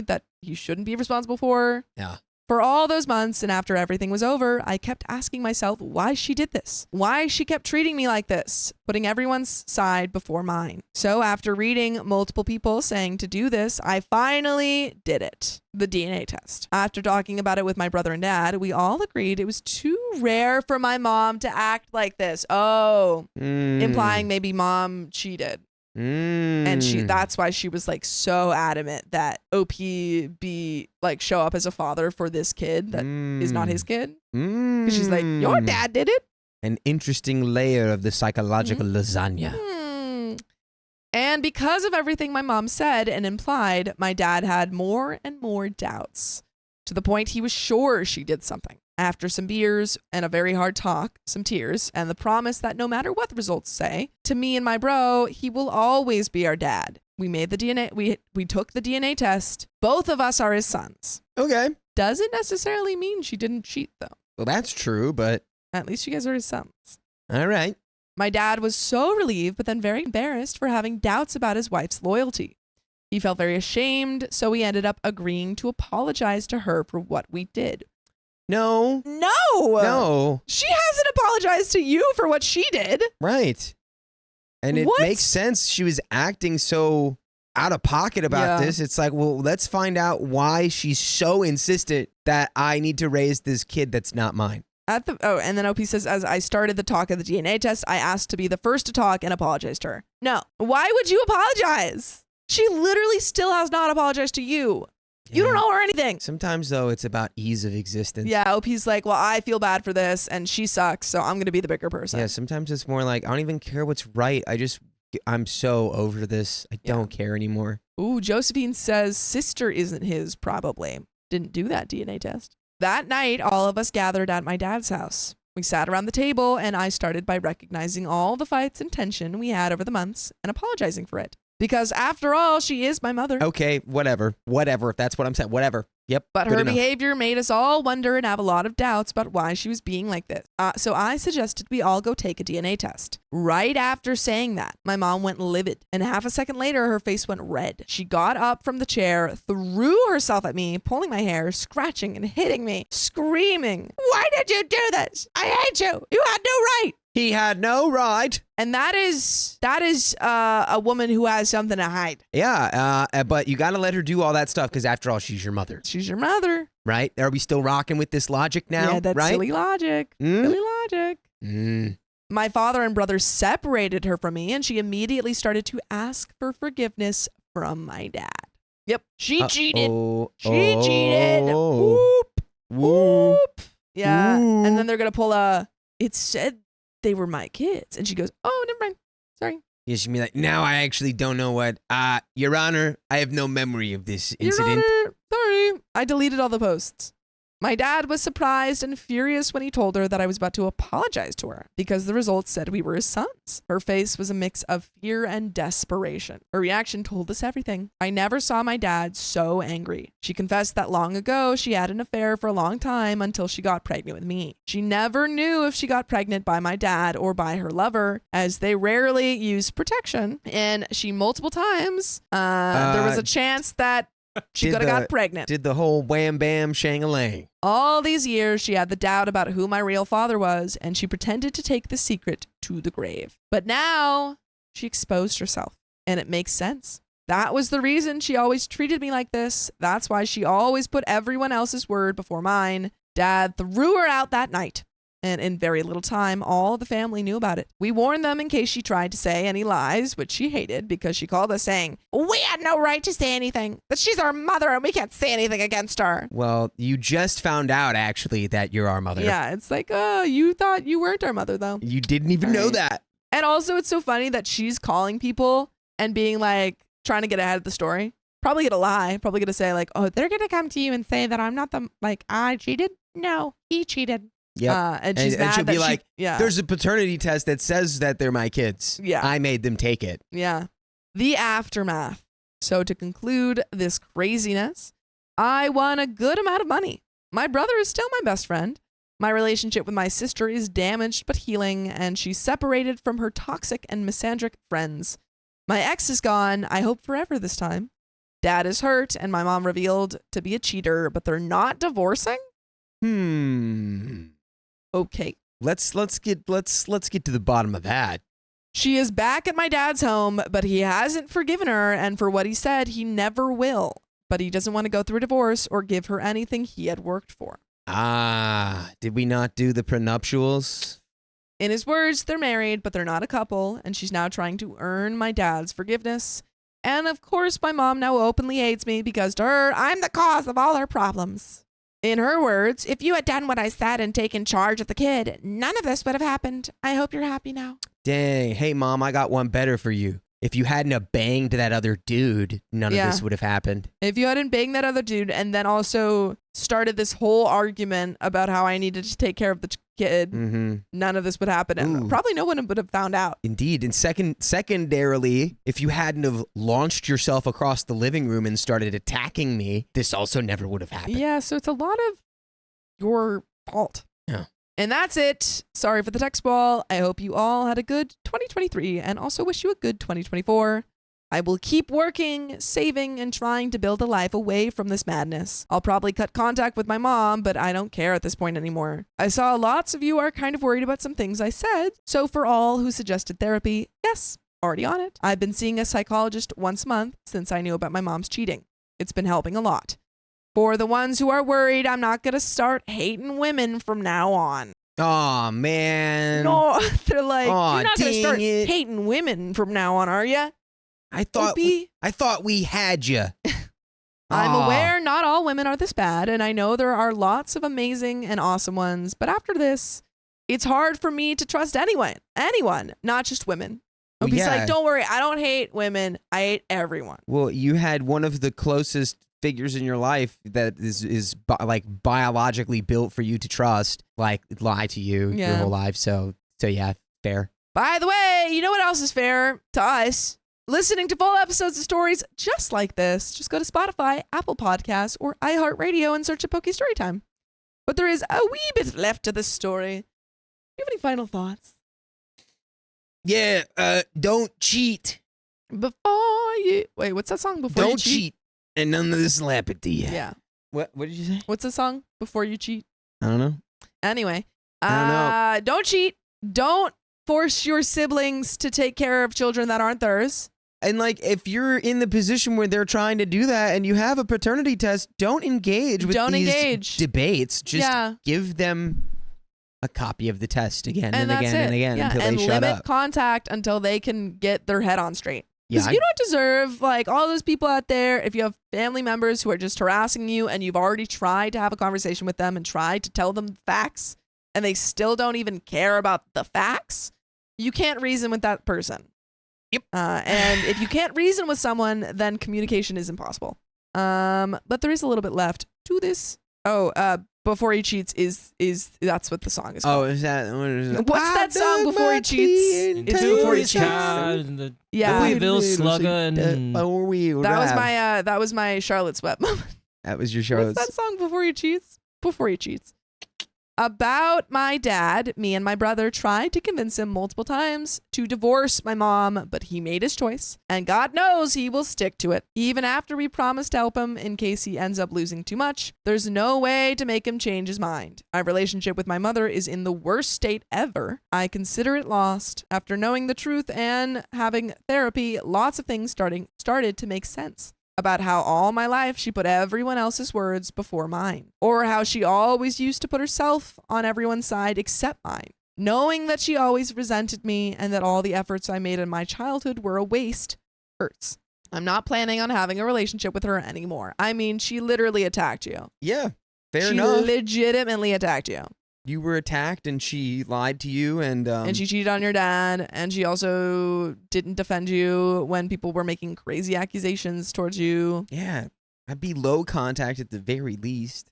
Speaker 1: that he shouldn't be responsible for.
Speaker 2: Yeah.
Speaker 1: For all those months and after everything was over, I kept asking myself why she did this, why she kept treating me like this, putting everyone's side before mine. So after reading multiple people saying to do this, I finally did it, the DNA test. After talking about it with my brother and dad, we all agreed it was too rare for my mom to act like this. Oh, implying maybe mom cheated. And that's why she was like so adamant that OP be like show up as a father for this kid that is not his kid. 'Cause she's like, your dad did it.
Speaker 2: An interesting layer of the psychological lasagna.
Speaker 1: And because of everything my mom said and implied, my dad had more and more doubts, to the point he was sure she did something. After some beers and a very hard talk, some tears, and the promise that no matter what the results say, to me and my bro, he will always be our dad. We made the DNA, we took the DNA test. Both of us are his sons.
Speaker 2: Okay.
Speaker 1: Doesn't necessarily mean she didn't cheat, though.
Speaker 2: Well, that's true, but...
Speaker 1: At least you guys are his sons.
Speaker 2: All right.
Speaker 1: My dad was so relieved, but then very embarrassed for having doubts about his wife's loyalty. He felt very ashamed, so we ended up agreeing to apologize to her for what we did.
Speaker 2: No.
Speaker 1: No. She hasn't apologized to you for what she did.
Speaker 2: Right. And it makes sense. She was acting so out of pocket about this. It's like, well, let's find out why she's so insistent that I need to raise this kid that's not mine.
Speaker 1: And then OP says, as I started the talk of the DNA test, I asked to be the first to talk and apologized to her. No. Why would you apologize? She literally still has not apologized to you. You don't owe her anything.
Speaker 2: Sometimes, though, it's about ease of existence.
Speaker 1: Yeah, OP's like, well, I feel bad for this, and she sucks, so I'm going to be the bigger person.
Speaker 2: Yeah, sometimes it's more like, I don't even care what's right. I'm so over this. I don't care anymore.
Speaker 1: Ooh, Josephine says sister isn't his, probably. Didn't do that DNA test. That night, all of us gathered at my dad's house. We sat around the table, and I started by recognizing all the fights and tension we had over the months and apologizing for it. Because after all, she is my mother.
Speaker 2: Okay, whatever. If that's what I'm saying. Whatever. Yep.
Speaker 1: But her behavior made us all wonder and have a lot of doubts about why she was being like this. So I suggested we all go take a DNA test. Right after saying that, my mom went livid. And half a second later, her face went red. She got up from the chair, threw herself at me, pulling my hair, scratching and hitting me, screaming, "Why did you do this? I hate you. You had no right."
Speaker 2: He had no right.
Speaker 1: And that is a woman who has something to hide.
Speaker 2: Yeah, but you got to let her do all that stuff because after all, she's your mother.
Speaker 1: She's your mother.
Speaker 2: Right? Are we still rocking with this logic now?
Speaker 1: Yeah, that's silly logic. Silly logic. My father and brother separated her from me, and she immediately started to ask for forgiveness from my dad. Yep. She cheated. She cheated. Whoop. Whoop. Yeah. And then they're going to pull it said they were my kids. And she goes, oh, never mind. Sorry.
Speaker 2: Yeah, she'd be like, now I actually don't know what. Your Honor, I have no memory of this incident.
Speaker 1: Your Honor, sorry. I deleted all the posts. My dad was surprised and furious when he told her that I was about to apologize to her because the results said we were his sons. Her face was a mix of fear and desperation. Her reaction told us everything. I never saw my dad so angry. She confessed that long ago she had an affair for a long time until she got pregnant with me. She never knew if she got pregnant by my dad or by her lover, as they rarely use protection. And she multiple times, there was a chance that she could have got pregnant.
Speaker 2: Did the whole wham bam shang-a-lang.
Speaker 1: All these years, she had the doubt about who my real father was, and she pretended to take the secret to the grave. But now, she exposed herself, and it makes sense. That was the reason she always treated me like this. That's why she always put everyone else's word before mine. Dad threw her out that night. And in very little time, all the family knew about it. We warned them in case she tried to say any lies, which she hated because she called us saying, we had no right to say anything, that she's our mother and we can't say anything against her.
Speaker 2: Well, you just found out, actually, that you're our mother.
Speaker 1: Yeah, it's like, you thought you weren't our mother, though.
Speaker 2: You didn't even know that.
Speaker 1: And also, it's so funny that she's calling people and being like, trying to get ahead of the story. Probably gonna lie. Probably gonna say like, oh, they're gonna come to you and say that I'm not I cheated. No, he cheated.
Speaker 2: Yeah,
Speaker 1: and she's mad
Speaker 2: she'll
Speaker 1: that
Speaker 2: be like, there's a paternity test that says that they're my kids.
Speaker 1: Yeah.
Speaker 2: I made them take it.
Speaker 1: Yeah. The aftermath. So to conclude this craziness, I won a good amount of money. My brother is still my best friend. My relationship with my sister is damaged but healing, and she's separated from her toxic and misandric friends. My ex is gone, I hope forever this time. Dad is hurt, and my mom revealed to be a cheater, but they're not divorcing? Okay.
Speaker 2: Let's get to the bottom of that.
Speaker 1: She is back at my dad's home, but he hasn't forgiven her, and for what he said, he never will. But he doesn't want to go through a divorce or give her anything he had worked for.
Speaker 2: Did we not do the prenuptials?
Speaker 1: In his words, they're married, but they're not a couple, and she's now trying to earn my dad's forgiveness. And of course, my mom now openly hates me because to her, I'm the cause of all her problems. In her words, if you had done what I said and taken charge of the kid, none of this would have happened. I hope you're happy now.
Speaker 2: Dang. Hey, Mom, I got one better for you. If you hadn't have banged that other dude, none of this would have happened.
Speaker 1: If you hadn't banged that other dude and then also started this whole argument about how I needed to take care of the kid, none of this would happen. And probably no one would have found out.
Speaker 2: Indeed. And secondarily, if you hadn't have launched yourself across the living room and started attacking me, this also never would have happened.
Speaker 1: Yeah, so it's a lot of your fault.
Speaker 2: Yeah.
Speaker 1: And that's it. Sorry for the text ball. I hope you all had a good 2023 and also wish you a good 2024. I will keep working, saving, and trying to build a life away from this madness. I'll probably cut contact with my mom, but I don't care at this point anymore. I saw lots of you are kind of worried about some things I said. So for all who suggested therapy, yes, already on it. I've been seeing a psychologist once a month since I knew about my mom's cheating. It's been helping a lot. For the ones who are worried, I'm not going to start hating women from now on.
Speaker 2: Aw, man.
Speaker 1: No, they're like, you're not going to start
Speaker 2: it.
Speaker 1: hating women from now on, are you?
Speaker 2: I thought we had you.
Speaker 1: I'm aware not all women are this bad, and I know there are lots of amazing and awesome ones, but after this, it's hard for me to trust anyone, not just women. Opie's like, don't worry, I don't hate women, I hate everyone.
Speaker 2: Well, you had one of the closest figures in your life that is like biologically built for you to trust, like lie to you your whole life. So yeah, fair.
Speaker 1: By the way, you know what else is fair to us? Listening to full episodes of stories just like this. Just go to Spotify, Apple Podcasts, or iHeartRadio and search a Poke Storytime. But there is a wee bit left to this story. Do you have any final thoughts?
Speaker 2: Yeah, don't cheat.
Speaker 1: Wait, what's that song? Before
Speaker 2: you cheat. And none of this will happen to you.
Speaker 1: Yeah.
Speaker 2: What did you say?
Speaker 1: What's the song? Before you cheat?
Speaker 2: I don't know.
Speaker 1: Anyway.
Speaker 2: I don't know.
Speaker 1: Don't cheat. Don't force your siblings to take care of children that aren't theirs.
Speaker 2: And like, if you're in the position where they're trying to do that and you have a paternity test, don't engage with these debates. Just give them a copy of the test again and again and again until they shut up.
Speaker 1: And limit contact until they can get their head on straight.
Speaker 2: Yeah,
Speaker 1: you don't deserve, like, all those people out there, if you have family members who are just harassing you and you've already tried to have a conversation with them and tried to tell them facts and they still don't even care about the facts, you can't reason with that person.
Speaker 2: Yep.
Speaker 1: And if you can't reason with someone, then communication is impossible. But there is a little bit left to this. Before he cheats is that's what the song is called.
Speaker 2: Oh, is that what is it?
Speaker 1: What's that song? Before he cheats? It's Before He Cheats. Yeah.
Speaker 3: Louisville Slugger and
Speaker 1: that was my Charlotte Sweat moment.
Speaker 2: That was your Charlotte.
Speaker 1: What's that song? Before He Cheats? Before He Cheats. About my dad, me and my brother tried to convince him multiple times to divorce my mom, but he made his choice, and God knows he will stick to it. Even after we promised to help him in case he ends up losing too much, there's no way to make him change his mind. My relationship with my mother is in the worst state ever. I consider it lost. After knowing the truth and having therapy, lots of things started to make sense. About how all my life she put everyone else's words before mine, or how she always used to put herself on everyone's side except mine. Knowing that she always resented me and that all the efforts I made in my childhood were a waste hurts. I'm not planning on having a relationship with her anymore. I mean, she literally attacked you.
Speaker 2: Yeah, fair enough.
Speaker 1: She legitimately attacked you.
Speaker 2: You were attacked and she lied to you and
Speaker 1: she cheated on your dad, and she also didn't defend you when people were making crazy accusations towards you.
Speaker 2: Yeah, I'd be low contact at the very least.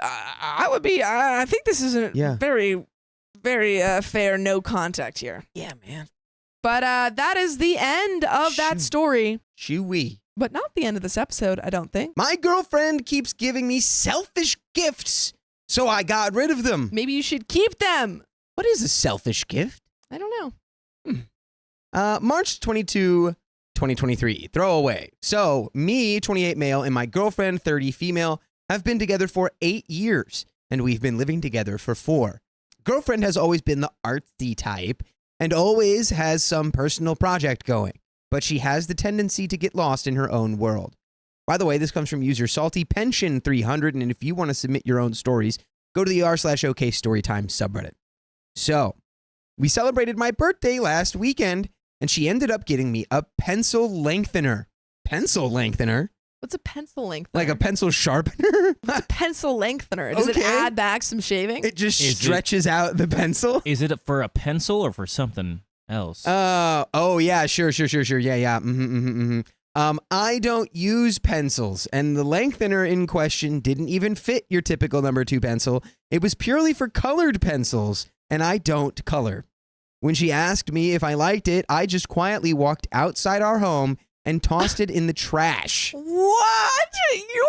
Speaker 1: I would be. I think this is a very, very fair no contact here.
Speaker 2: Yeah, man.
Speaker 1: But that is the end of that story.
Speaker 2: Shoo-wee.
Speaker 1: But not the end of this episode, I don't think.
Speaker 2: My girlfriend keeps giving me selfish gifts. So I got rid of them.
Speaker 1: Maybe you should keep them.
Speaker 2: What is a selfish gift?
Speaker 1: I don't know.
Speaker 2: March 22, 2023. Throwaway. So, me, 28 male, and my girlfriend, 30 female, have been together for 8 years, and we've been living together for 4. Girlfriend has always been the artsy type and always has some personal project going, but she has the tendency to get lost in her own world. By the way, this comes from user SaltyPension300, and if you want to submit your own stories, go to the r/OK Storytime subreddit. So, we celebrated my birthday last weekend, and she ended up getting me a pencil lengthener. Pencil lengthener?
Speaker 1: What's a pencil lengthener?
Speaker 2: Like a pencil sharpener?
Speaker 1: What's a pencil lengthener? Does it add back some shaving?
Speaker 2: It just stretches out the pencil.
Speaker 3: Is it for a pencil or for something else?
Speaker 2: Oh yeah, sure. Yeah. I don't use pencils, and the lengthener in question didn't even fit your typical number 2 pencil. It was purely for colored pencils, and I don't color. When she asked me if I liked it, I just quietly walked outside our home and tossed it in the trash.
Speaker 1: What? You're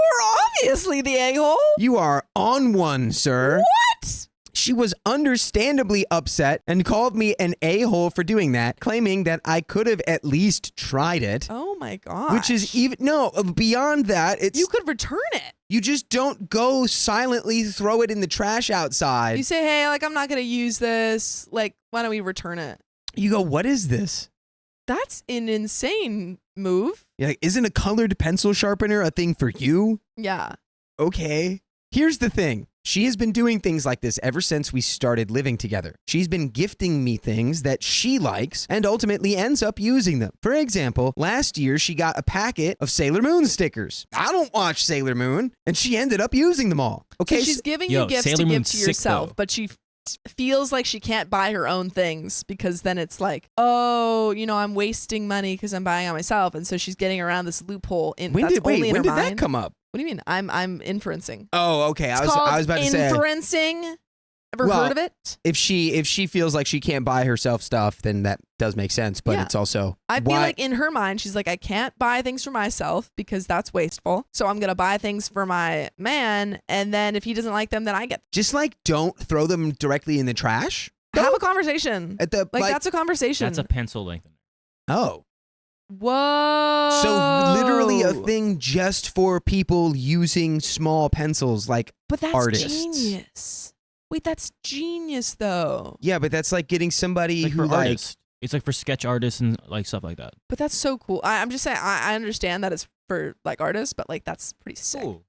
Speaker 1: obviously the a-hole.
Speaker 2: You are on one, sir.
Speaker 1: What?
Speaker 2: She was understandably upset and called me an a-hole for doing that, claiming that I could have at least tried it.
Speaker 1: Oh my god.
Speaker 2: Which is beyond that, it's...
Speaker 1: You could return it.
Speaker 2: You just don't go silently throw it in the trash outside.
Speaker 1: You say, hey, like, I'm not going to use this. Like, why don't we return it?
Speaker 2: You go, what is this?
Speaker 1: That's an insane move.
Speaker 2: You're like, isn't a colored pencil sharpener a thing for you?
Speaker 1: Yeah.
Speaker 2: Okay. Here's the thing. She has been doing things like this ever since we started living together. She's been gifting me things that she likes and ultimately ends up using them. For example, last year she got a packet of Sailor Moon stickers. I don't watch Sailor Moon, and she ended up using them all. Okay,
Speaker 1: so she's giving you gifts to give to yourself, but she feels like she can't buy her own things because then it's like, oh, I'm wasting money because I'm buying on myself, and so she's getting around this loophole.
Speaker 2: When did that come up?
Speaker 1: What do you mean? I'm inferencing.
Speaker 2: Oh, okay. I was about to say
Speaker 1: inferencing. Ever heard of it?
Speaker 2: If she feels like she can't buy herself stuff, then that does make sense. But it's also
Speaker 1: I feel like in her mind, she's like, I can't buy things for myself because that's wasteful. So I'm gonna buy things for my man, and then if he doesn't like them, then I get them.
Speaker 2: Just like don't throw them directly in the trash.
Speaker 1: Have a conversation. That's a conversation.
Speaker 3: That's a pencil lengthener.
Speaker 2: Oh.
Speaker 1: Whoa.
Speaker 2: So literally a thing just for people using small pencils like artists.
Speaker 1: But that's genius. Wait, that's genius though.
Speaker 2: Yeah, but that's like getting somebody who
Speaker 3: artists. It's like for sketch artists and like stuff like that.
Speaker 1: But that's so cool. I'm just saying I understand that it's for like artists, but like that's pretty sick.
Speaker 3: Cool.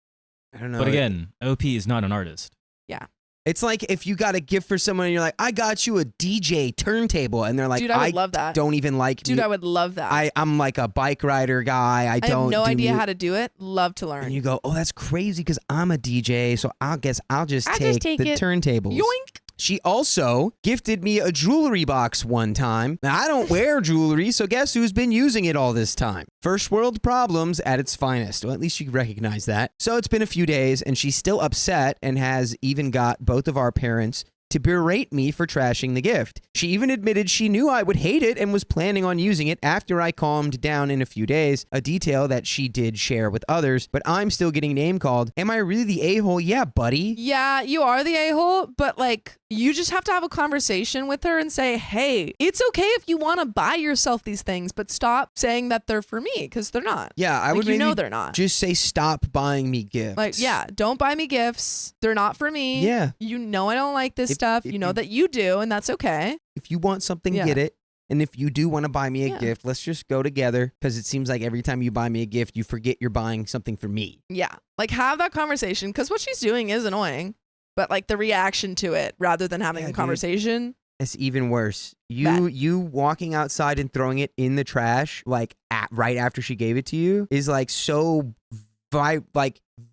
Speaker 2: I don't know.
Speaker 3: But again, OP is not an artist.
Speaker 1: Yeah.
Speaker 2: It's like if you got a gift for someone and you're like, I got you a DJ turntable, and they're like,
Speaker 1: dude, I would love that.
Speaker 2: Don't even like
Speaker 1: Dude, I would love that.
Speaker 2: I'm like a bike rider guy. I have
Speaker 1: no idea how to do it. Love to learn.
Speaker 2: And you go, oh, that's crazy because I'm a DJ, so I'll just take the turntables.
Speaker 1: Yoink.
Speaker 2: She also gifted me a jewelry box one time. Now, I don't wear jewelry, so guess who's been using it all this time? First world problems at its finest. Well, at least you recognize that. So it's been a few days, and she's still upset and has even got both of our parents to berate me for trashing the gift. She even admitted she knew I would hate it and was planning on using it after I calmed down in a few days, a detail that she did share with others, but I'm still getting name called. Am I really the a-hole? Yeah, buddy.
Speaker 1: Yeah, you are the a-hole, but like, you just have to have a conversation with her and say, hey, it's okay if you want to buy yourself these things, but stop saying that they're for me, because they're not.
Speaker 2: Yeah, I would
Speaker 1: maybe they're not.
Speaker 2: Just say, stop buying me gifts.
Speaker 1: Like, yeah, don't buy me gifts. They're not for me.
Speaker 2: Yeah.
Speaker 1: You know I don't like this stuff. You know that you do, and that's okay.
Speaker 2: If you want something, get it. And if you do want to buy me a gift, let's just go together, because it seems like every time you buy me a gift, you forget you're buying something for me.
Speaker 1: Yeah. Like, have that conversation, because what she's doing is annoying. But like the reaction to it rather than having a conversation.
Speaker 2: It's even worse. You walking outside and throwing it in the trash like right after she gave it to you is like so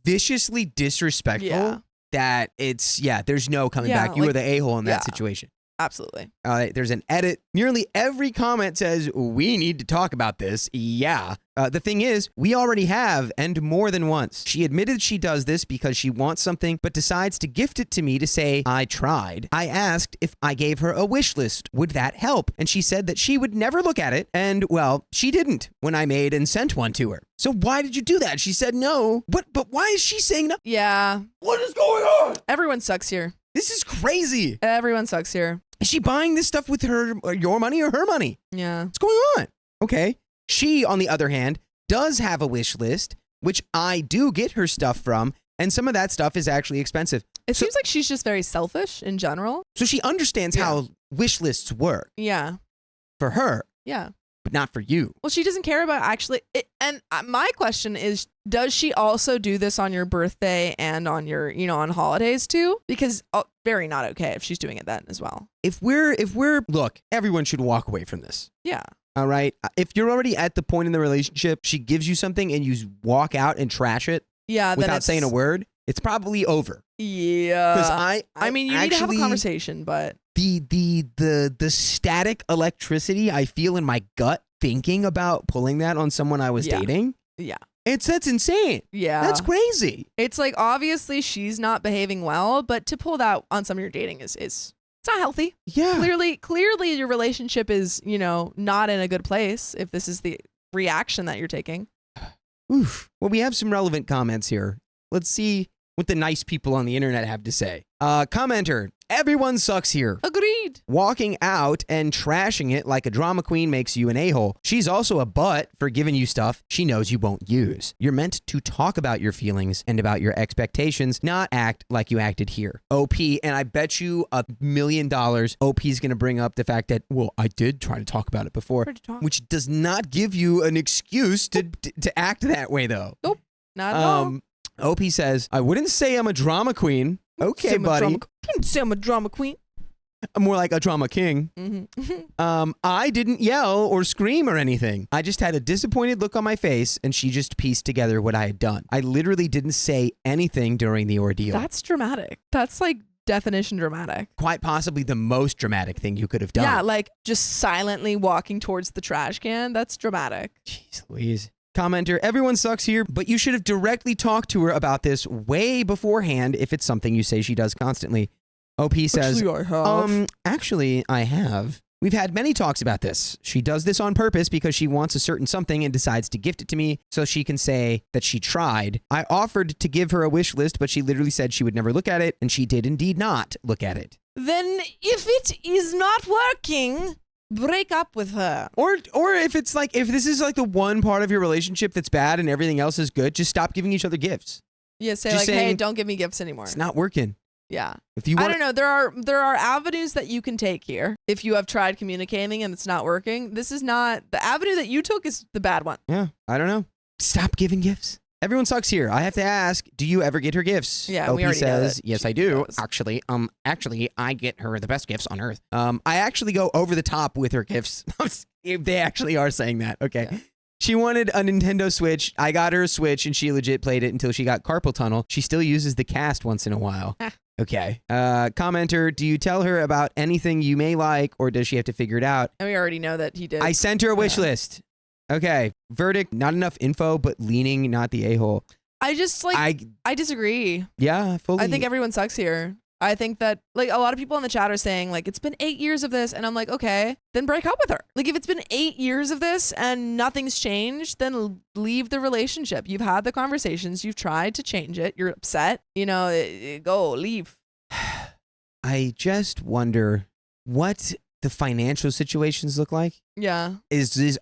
Speaker 2: viciously disrespectful that there's no coming back. You were the a-hole in that situation.
Speaker 1: Absolutely.
Speaker 2: There's an edit. Nearly every comment says, we need to talk about this. Yeah. The thing is, we already have, and more than once. She admitted she does this because she wants something, but decides to gift it to me to say, I tried. I asked if I gave her a wish list. Would that help? And she said that she would never look at it. And, well, she didn't when I made and sent one to her. So why did you do that? She said no. But why is she saying no?
Speaker 1: Yeah.
Speaker 2: What is going on?
Speaker 1: Everyone sucks here.
Speaker 2: This is crazy.
Speaker 1: Everyone sucks here.
Speaker 2: Is she buying this stuff with your money or her money?
Speaker 1: Yeah.
Speaker 2: What's going on? Okay. She, on the other hand, does have a wish list, which I do get her stuff from, and some of that stuff is actually expensive.
Speaker 1: It seems like she's just very selfish in general.
Speaker 2: So she understands how wish lists work.
Speaker 1: Yeah.
Speaker 2: For her.
Speaker 1: Yeah.
Speaker 2: But not for you.
Speaker 1: Well, she doesn't care about actually. And my question is, does she also do this on your birthday and on your, on holidays too? Because very not okay if she's doing it then as well.
Speaker 2: If we're look, everyone should walk away from this.
Speaker 1: Yeah.
Speaker 2: All right. If you're already at the point in the relationship, she gives you something and you walk out and trash it.
Speaker 1: Yeah.
Speaker 2: Without saying a word, it's probably over.
Speaker 1: Yeah.
Speaker 2: Because
Speaker 1: I mean, you need to have a conversation, but
Speaker 2: the static electricity I feel in my gut thinking about pulling that on someone I was dating.
Speaker 1: Yeah.
Speaker 2: That's insane.
Speaker 1: Yeah.
Speaker 2: That's crazy.
Speaker 1: It's like, obviously she's not behaving well, but to pull that on someone you're dating is it's not healthy.
Speaker 2: Yeah.
Speaker 1: Clearly your relationship is, not in a good place if this is the reaction that you're taking.
Speaker 2: Oof. Well, we have some relevant comments here. Let's see what the nice people on the internet have to say. Commenter, everyone sucks here.
Speaker 1: Agreed.
Speaker 2: Walking out and trashing it like a drama queen makes you an a-hole. She's also a butt for giving you stuff she knows you won't use. You're meant to talk about your feelings and about your expectations, not act like you acted here. OP, and I bet you $1 million OP's going to bring up the fact that, well, I did try to talk about it before, which does not give you an excuse to act that way, though.
Speaker 1: Nope, not at all.
Speaker 2: OP says, I wouldn't say I'm a drama queen. Okay, buddy.
Speaker 1: Say I'm a drama queen.
Speaker 2: I'm more like a drama king.
Speaker 1: Mm-hmm.
Speaker 2: I didn't yell or scream or anything. I just had a disappointed look on my face, and she just pieced together what I had done. I literally didn't say anything during the ordeal.
Speaker 1: That's dramatic. That's like definition dramatic.
Speaker 2: Quite possibly the most dramatic thing you could have done.
Speaker 1: Yeah, like just silently walking towards the trash can. That's dramatic.
Speaker 2: Jeez Louise. Commenter, everyone sucks here, but you should have directly talked to her about this way beforehand if it's something you say she does constantly. OP says, actually, I have. We've had many talks about this. She does this on purpose because she wants a certain something and decides to gift it to me so she can say that she tried. I offered to give her a wish list, but she literally said she would never look at it, and she did indeed not look at it.
Speaker 1: Then if it is not working, break up with her.
Speaker 2: Or if it's like, if this is like the one part of your relationship that's bad and everything else is good, just stop giving each other gifts.
Speaker 1: Yeah, say
Speaker 2: just
Speaker 1: like, hey, don't give me gifts anymore.
Speaker 2: It's not working.
Speaker 1: Yeah.
Speaker 2: If you
Speaker 1: I don't know. There are avenues that you can take here. If you have tried communicating and it's not working, this is not the avenue that you took is the bad one.
Speaker 2: Yeah. I don't know. Stop giving gifts. Everyone sucks here. I have to ask, do you ever get her gifts?
Speaker 1: Yeah,
Speaker 2: OP
Speaker 1: we already
Speaker 2: says,
Speaker 1: know that
Speaker 2: yes, I do. Actually, I get her the best gifts on earth. I actually go over the top with her gifts. If they actually are saying that. Okay. Yeah. She wanted a Nintendo Switch. I got her a Switch, and she legit played it until she got carpal tunnel. She still uses the cast once in a while. Okay. Commenter, do you tell her about anything you may like, or does she have to figure it out?
Speaker 1: And we already know that he did.
Speaker 2: I sent her a wish list. Okay. Verdict, not enough info, but leaning, not the a-hole.
Speaker 1: I just I disagree.
Speaker 2: Yeah, fully.
Speaker 1: I think everyone sucks here. I think that like a lot of people in the chat are saying like, it's been 8 years of this. And I'm like, okay, then break up with her. Like if it's been 8 years of this and nothing's changed, then leave the relationship. You've had the conversations. You've tried to change it. You're upset. Go leave.
Speaker 2: I just wonder what the financial situations look like.
Speaker 1: Yeah.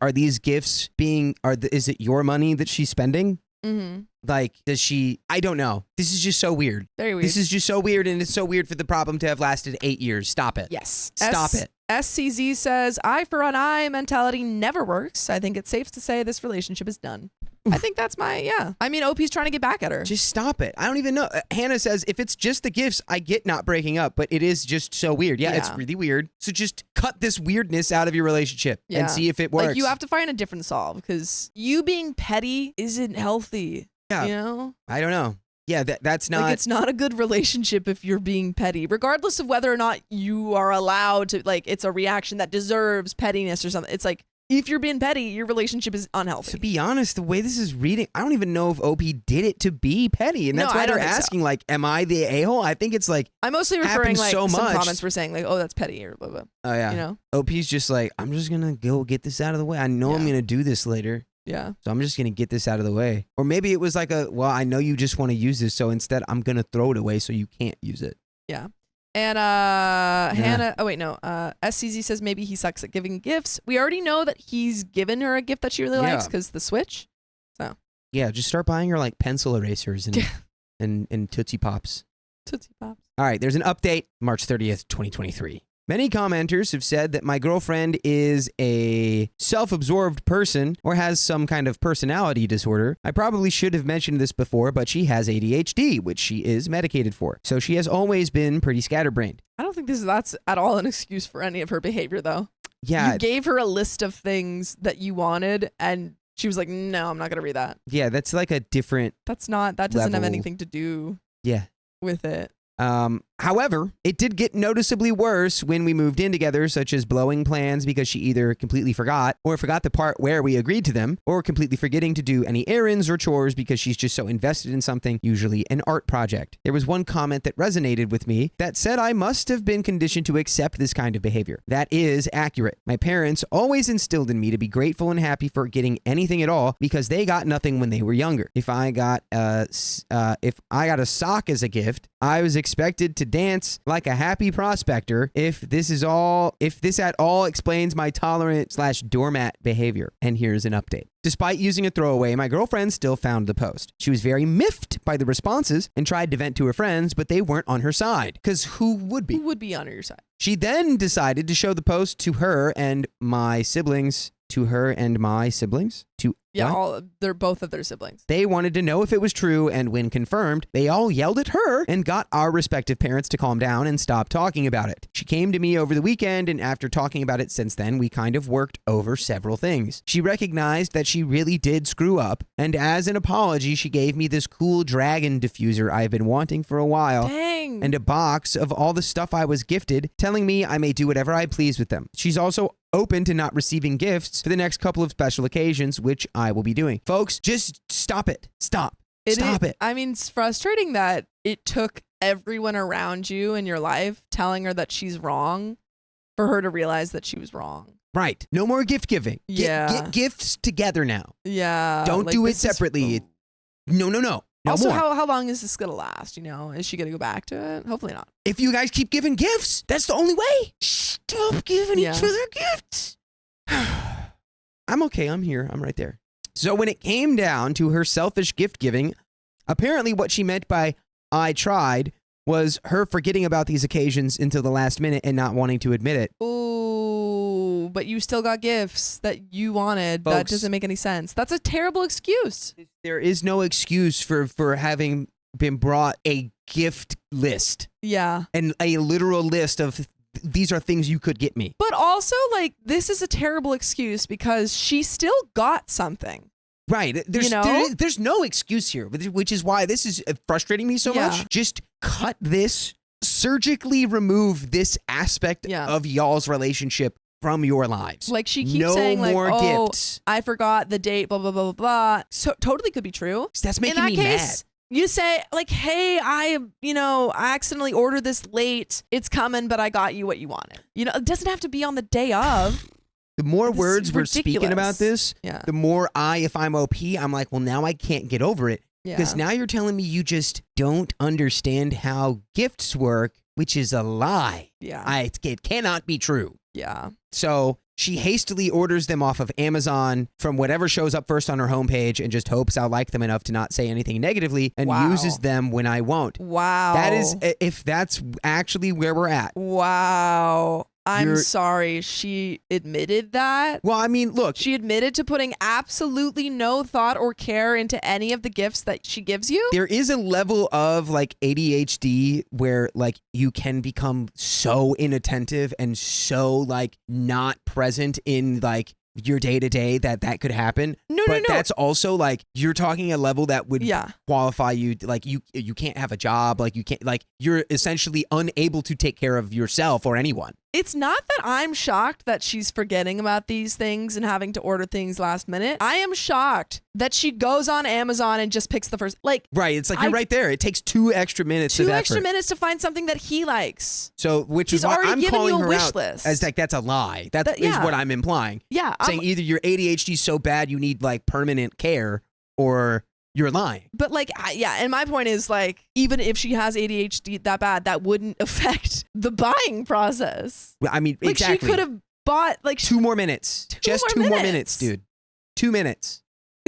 Speaker 2: Are these gifts is it your money that she's spending?
Speaker 1: Mm-hmm.
Speaker 2: Like, does she? I don't know. This is just so weird.
Speaker 1: Very weird.
Speaker 2: This is just so weird, and it's so weird for the problem to have lasted 8 years. Stop it.
Speaker 1: Yes.
Speaker 2: Stop it.
Speaker 1: SCZ says, eye for an eye mentality never works. I think it's safe to say this relationship is done. I think that's I mean, OP's trying to get back at her.
Speaker 2: Just stop it. I don't even know. Hannah says, if it's just the gifts, I get not breaking up, but it is just so weird. Yeah, it's really weird. So just cut this weirdness out of your relationship and see if it works.
Speaker 1: Like, you have to find a different solve because you being petty isn't healthy.
Speaker 2: Yeah. I don't know. Yeah, that's not...
Speaker 1: Like, it's not a good relationship if you're being petty, regardless of whether or not you are allowed to, like, it's a reaction that deserves pettiness or something. It's like, if you're being petty, your relationship is unhealthy.
Speaker 2: To be honest, the way this is reading, I don't even know if OP did it to be petty. And that's why they're asking, like, am I the a-hole? I think it's like,
Speaker 1: I'm mostly referring, like,
Speaker 2: so
Speaker 1: some
Speaker 2: much.
Speaker 1: comments were saying, like, oh, that's petty or blah, blah.
Speaker 2: Oh, yeah. OP's just like, I'm just going to go get this out of the way. I know I'm going to do this later.
Speaker 1: Yeah.
Speaker 2: So I'm just going to get this out of the way. Or maybe it was like well, I know you just want to use this, so instead I'm going to throw it away so you can't use it.
Speaker 1: Yeah. And Hannah, oh wait, no. SCZ says maybe he sucks at giving gifts. We already know that he's given her a gift that she really likes because the Switch. So
Speaker 2: yeah, just start buying her like pencil erasers and Tootsie Pops.
Speaker 1: Tootsie Pops.
Speaker 2: All right, there's an update, March 30th, 2023. Many commenters have said that my girlfriend is a self-absorbed person or has some kind of personality disorder. I probably should have mentioned this before, but she has ADHD, which she is medicated for. So she has always been pretty scatterbrained.
Speaker 1: I don't think that's at all an excuse for any of her behavior, though.
Speaker 2: Yeah.
Speaker 1: You gave her a list of things that you wanted, and she was like, no, I'm not going to read that.
Speaker 2: Yeah, that's like a different
Speaker 1: that doesn't have
Speaker 2: level.
Speaker 1: anything to do with it.
Speaker 2: However, it did get noticeably worse when we moved in together, such as blowing plans because she either completely forgot or forgot the part where we agreed to them, or completely forgetting to do any errands or chores because she's just so invested in something, usually an art project. There was one comment that resonated with me that said I must have been conditioned to accept this kind of behavior. That is accurate. My parents always instilled in me to be grateful and happy for getting anything at all because they got nothing when they were younger. If I got a sock as a gift, I was expected to dance like a happy prospector. If this at all explains my tolerant/doormat behavior. And here's an update. Despite using a throwaway, my girlfriend still found the post. She was very miffed by the responses and tried to vent to her friends, but they weren't on her side. Because who would be?
Speaker 1: Who would be on your side?
Speaker 2: She then decided to show the post to her and my siblings.
Speaker 1: Yeah, they're both of their siblings.
Speaker 2: They wanted to know if it was true, and when confirmed, they all yelled at her and got our respective parents to calm down and stop talking about it. She came to me over the weekend, and after talking about it since then, we kind of worked over several things. She recognized that she really did screw up, and as an apology, she gave me this cool dragon diffuser I've been wanting for a while.
Speaker 1: Dang.
Speaker 2: And a box of all the stuff I was gifted, telling me I may do whatever I please with them. She's also open to not receiving gifts for the next couple of special occasions, which I will be doing. Folks, just stop it. Stop it.
Speaker 1: I mean, it's frustrating that it took everyone around you in your life telling her that she's wrong for her to realize that she was wrong.
Speaker 2: Right. No more gift giving.
Speaker 1: Yeah.
Speaker 2: Get gifts together now.
Speaker 1: Yeah.
Speaker 2: Don't do it separately. No. No
Speaker 1: also,
Speaker 2: more.
Speaker 1: how long is this going to last? You know, is she going to go back to it? Hopefully not.
Speaker 2: If you guys keep giving gifts, that's the only way. Stop giving each other gifts. I'm okay. I'm here. I'm right there. So when it came down to her selfish gift giving, apparently what she meant by I tried was her forgetting about these occasions until the last minute and not wanting to admit it.
Speaker 1: Ooh, but you still got gifts that you wanted.
Speaker 2: Folks,
Speaker 1: that doesn't make any sense. That's a terrible excuse.
Speaker 2: There is no excuse for having been brought a gift list.
Speaker 1: Yeah.
Speaker 2: And a literal list of these are things you could get me.
Speaker 1: But also, like, this is a terrible excuse because she still got something.
Speaker 2: Right. There's no excuse here, which is why this is frustrating me so much. Just cut this, surgically remove this aspect of y'all's relationship from your lives.
Speaker 1: Like, she keeps saying, like,
Speaker 2: more gifts.
Speaker 1: I forgot the date, blah, blah, blah, blah, blah. So totally could be true.
Speaker 2: That's making me mad.
Speaker 1: You say, like, hey, I accidentally ordered this late. It's coming, but I got you what you wanted. You know, it doesn't have to be on the day of.
Speaker 2: The more words we're speaking about this, the more if I'm OP, I'm like, well, now I can't get over it. Because now you're telling me you just don't understand how gifts work, which is a lie.
Speaker 1: Yeah.
Speaker 2: It cannot be true.
Speaker 1: Yeah.
Speaker 2: So she hastily orders them off of Amazon from whatever shows up first on her homepage and just hopes I'll like them enough to not say anything negatively and uses them when I won't.
Speaker 1: Wow.
Speaker 2: That is, if that's actually where we're at.
Speaker 1: Wow. I'm sorry. She admitted that.
Speaker 2: Well, I mean, look.
Speaker 1: She admitted to putting absolutely no thought or care into any of the gifts that she gives you.
Speaker 2: There is a level of like ADHD where like you can become so inattentive and so like not present in like your day-to-day that could happen. No. That's also like you're talking a level that would qualify you, like you can't have a job, like you can't, like you're essentially unable to take care of yourself or anyone.
Speaker 1: It's not that I'm shocked that she's forgetting about these things and having to order things last minute. I am shocked that she goes on Amazon and just picks the first, like.
Speaker 2: Right. It's like you're right there. It takes 2 extra minutes.
Speaker 1: 2 extra minutes to find something that he likes.
Speaker 2: So, which is why I'm calling her out
Speaker 1: list.
Speaker 2: as like, that's a lie. That is what I'm implying.
Speaker 1: Yeah.
Speaker 2: Saying either your ADHD is so bad you need like permanent care or you're lying.
Speaker 1: But like, yeah, and my point is like, even if she has ADHD that bad, that wouldn't affect the buying process.
Speaker 2: Well, I mean,
Speaker 1: Like
Speaker 2: exactly.
Speaker 1: she could have bought like
Speaker 2: 2 more minutes. Just 2 more minutes, dude. 2 minutes.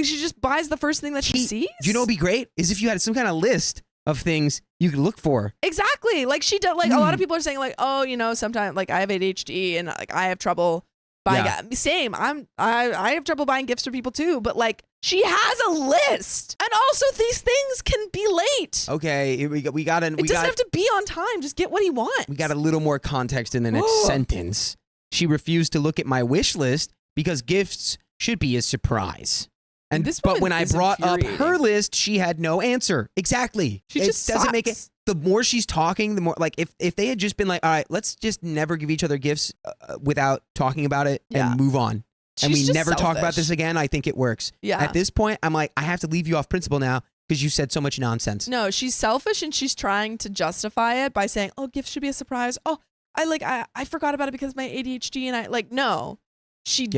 Speaker 1: she just buys the first thing that she sees.
Speaker 2: You know what'd be great is if you had some kind of list of things you could look for.
Speaker 1: Exactly. Like she does. Like a lot of people are saying like, oh, you know, sometimes like I have ADHD and like I have trouble buying. Same. I have trouble buying gifts for people too. But like she has a list, and also these things can be late.
Speaker 2: Okay, we got.
Speaker 1: It doesn't have to be on time. Just get what he wants.
Speaker 2: We got a little more context in the next sentence. She refused to look at my wish list because gifts should be a surprise. And but when I brought up her list, she had no answer. Exactly.
Speaker 1: She just
Speaker 2: doesn't make it. The more she's talking, the more like if they had just been like, all right, let's just never give each other gifts without talking about it and move on. And we never talk about this again. I think it works.
Speaker 1: Yeah.
Speaker 2: At this point, I'm like, I have to leave you off principle now because you said so much nonsense.
Speaker 1: No, she's selfish and she's trying to justify it by saying, "Oh, gifts should be a surprise." Oh, I forgot about it because of my ADHD, and I like no. She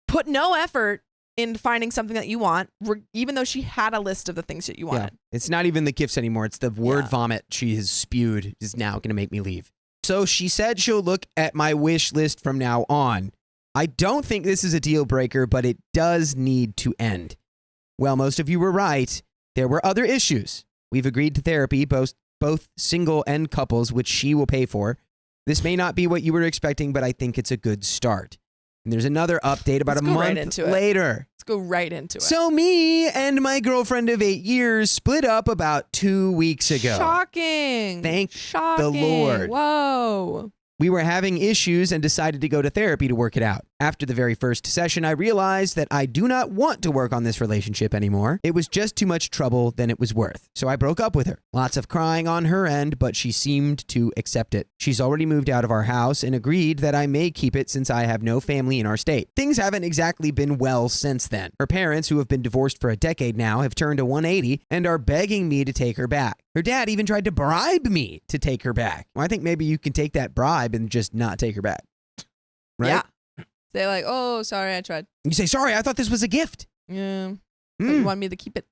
Speaker 1: put no effort in finding something that you want, even though she had a list of the things that you wanted.
Speaker 2: Yeah. It's not even the gifts anymore. It's the word vomit she has spewed is now going to make me leave. So she said she'll look at my wish list from now on. I don't think this is a deal breaker, but it does need to end. Well, most of you were right. There were other issues. We've agreed to therapy, both single and couples, which she will pay for. This may not be what you were expecting, but I think it's a good start. And there's another update about a month later.
Speaker 1: Let's go right into it.
Speaker 2: So me and my girlfriend of 8 years split up about 2 weeks ago.
Speaker 1: Shocking.
Speaker 2: Thank the Lord.
Speaker 1: Whoa.
Speaker 2: We were having issues and decided to go to therapy to work it out. After the very first session, I realized that I do not want to work on this relationship anymore. It was just too much trouble than it was worth. So I broke up with her. Lots of crying on her end, but she seemed to accept it. She's already moved out of our house and agreed that I may keep it since I have no family in our state. Things haven't exactly been well since then. Her parents, who have been divorced for a decade now, have turned a 180 and are begging me to take her back. Her dad even tried to bribe me to take her back. Well, I think maybe you can take that bribe and just not take her back. Right?
Speaker 1: Yeah. Say like, oh, sorry, I tried.
Speaker 2: You say, sorry, I thought this was a gift.
Speaker 1: Yeah. But you want me to keep it.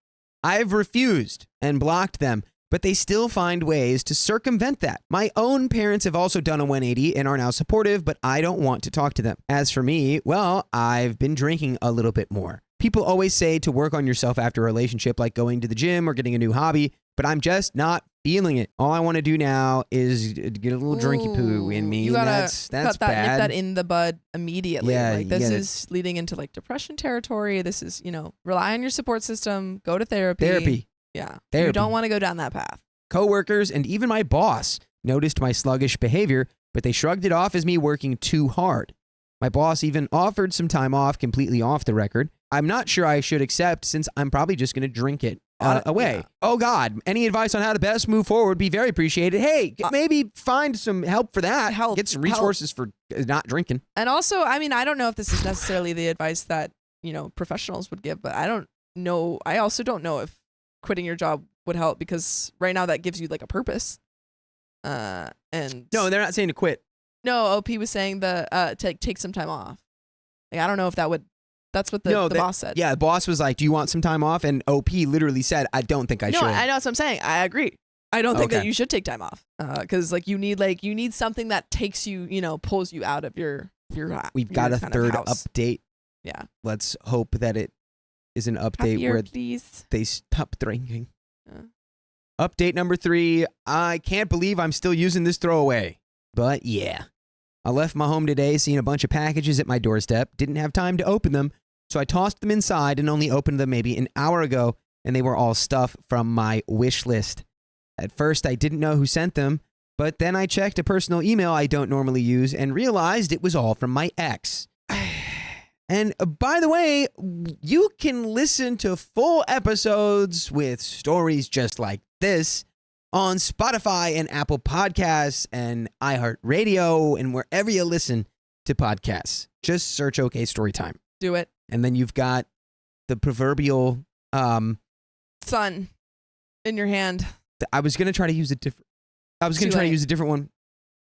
Speaker 2: I've refused and blocked them, but they still find ways to circumvent that. My own parents have also done a 180 and are now supportive, but I don't want to talk to them. As for me, well, I've been drinking a little bit more. People always say to work on yourself after a relationship, like going to the gym or getting a new hobby, but I'm just not feeling it. All I want to do now is get a little drinky poo in me.
Speaker 1: You gotta
Speaker 2: that's
Speaker 1: cut that,
Speaker 2: bad.
Speaker 1: nip that in the bud immediately.
Speaker 2: Yeah,
Speaker 1: like this is leading into like depression territory. This is, rely on your support system, go to therapy. Yeah.
Speaker 2: Therapy.
Speaker 1: You don't want to go down that path.
Speaker 2: Coworkers and even my boss noticed my sluggish behavior, but they shrugged it off as me working too hard. My boss even offered some time off completely off the record. I'm not sure I should accept since I'm probably just going to drink it away. Yeah. Oh God, any advice on how to best move forward would be very appreciated. Hey, maybe find some help for that. Get some resources for not drinking.
Speaker 1: And also, I mean, I don't know if this is necessarily the advice that, professionals would give, but I don't know. I also don't know if quitting your job would help because right now that gives you like a purpose. And
Speaker 2: no, they're not saying to quit.
Speaker 1: No, OP was saying take some time off. Like, I don't know if that would. That's what the boss said.
Speaker 2: Yeah, the boss was like, do you want some time off? And OP literally said, I don't think I should.
Speaker 1: No, I know what I'm saying. I agree. I don't think that you should take time off. Because you need something that takes you, pulls you out of your
Speaker 2: We've got a third update.
Speaker 1: Yeah.
Speaker 2: Let's hope that it is an update where they stop drinking. Update number 3. I can't believe I'm still using this throwaway. But yeah. I left my home today seeing a bunch of packages at my doorstep. Didn't have time to open them. So I tossed them inside and only opened them maybe an hour ago. And they were all stuff from my wish list. At first, I didn't know who sent them. But then I checked a personal email I don't normally use and realized it was all from my ex. And by the way, you can listen to full episodes with stories just like this on Spotify and Apple Podcasts and iHeartRadio and wherever you listen to podcasts. Just search OK Storytime.
Speaker 1: Do it.
Speaker 2: And then you've got the proverbial
Speaker 1: sun in your hand.
Speaker 2: I was going to try to use a different. I was going to try to use a different one.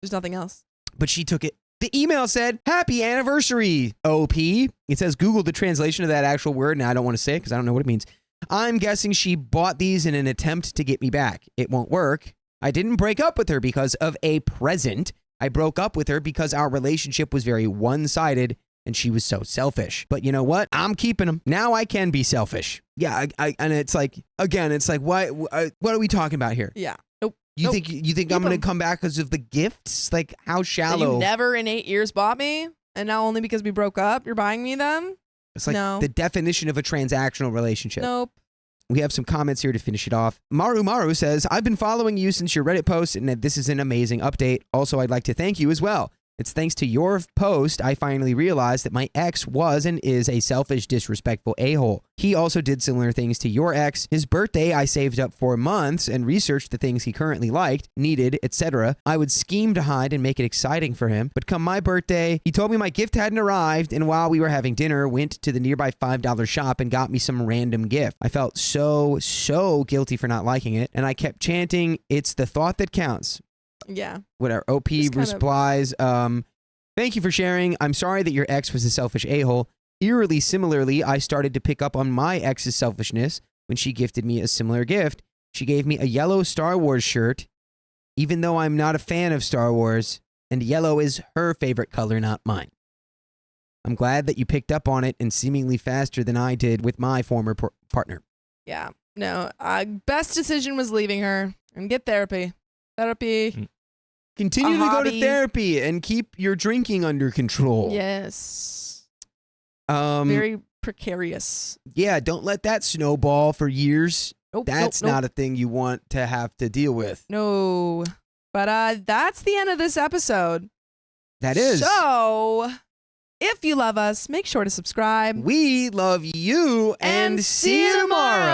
Speaker 1: There's nothing else.
Speaker 2: But she took it. The email said, "Happy anniversary, OP." It says Google the translation of that actual word. Now I don't want to say it because I don't know what it means. I'm guessing she bought these in an attempt to get me back. It won't work. I didn't break up with her because of a present. I broke up with her because our relationship was very one-sided and she was so selfish. But you know what? I'm keeping them. Now I can be selfish. Yeah, and it's like, again, it's like, what are we talking about here?
Speaker 1: Yeah. Nope.
Speaker 2: You think I'm going to come back because of the gifts? Like, how
Speaker 1: That
Speaker 2: shallow?
Speaker 1: you never in 8 years bought me, and now only because we broke up, you're buying me them?
Speaker 2: It's like
Speaker 1: No.
Speaker 2: the definition of a transactional relationship.
Speaker 1: Nope.
Speaker 2: We have some comments here to finish it off. Maru says, I've been following you since your Reddit post, and this is an amazing update. Also, I'd like to thank you as well. It's thanks to your post I finally realized that my ex was and is a selfish, disrespectful a-hole. He also did similar things to your ex. His birthday I saved up for months and researched the things he currently liked, needed, etc. I would scheme to hide and make it exciting for him. But come my birthday, he told me my gift hadn't arrived, and while we were having dinner, went to the nearby $5 shop and got me some random gift. I felt so guilty for not liking it, and I kept chanting, "It's the thought that counts."
Speaker 1: Yeah.
Speaker 2: Whatever. OP replies, thank you for sharing. I'm sorry that your ex was a selfish a-hole. Eerily similarly, I started to pick up on my ex's selfishness when she gifted me a similar gift. She gave me a yellow Star Wars shirt, even though I'm not a fan of Star Wars, and yellow is her favorite color, not mine. I'm glad that you picked up on it and seemingly faster than I did with my former partner.
Speaker 1: Yeah. No. Best decision was leaving her and get therapy. Therapy.
Speaker 2: Continue to go to
Speaker 1: hobby.
Speaker 2: therapy and keep your drinking under control.
Speaker 1: Yes.
Speaker 2: Um,
Speaker 1: Very precarious.
Speaker 2: Yeah, don't let that snowball for years.
Speaker 1: Nope.
Speaker 2: That's
Speaker 1: nope,
Speaker 2: not a thing you want to have to deal with.
Speaker 1: No. But that's the end of this episode.
Speaker 2: That is.
Speaker 1: So, if you love us, make sure to subscribe.
Speaker 2: We love you and see you tomorrow.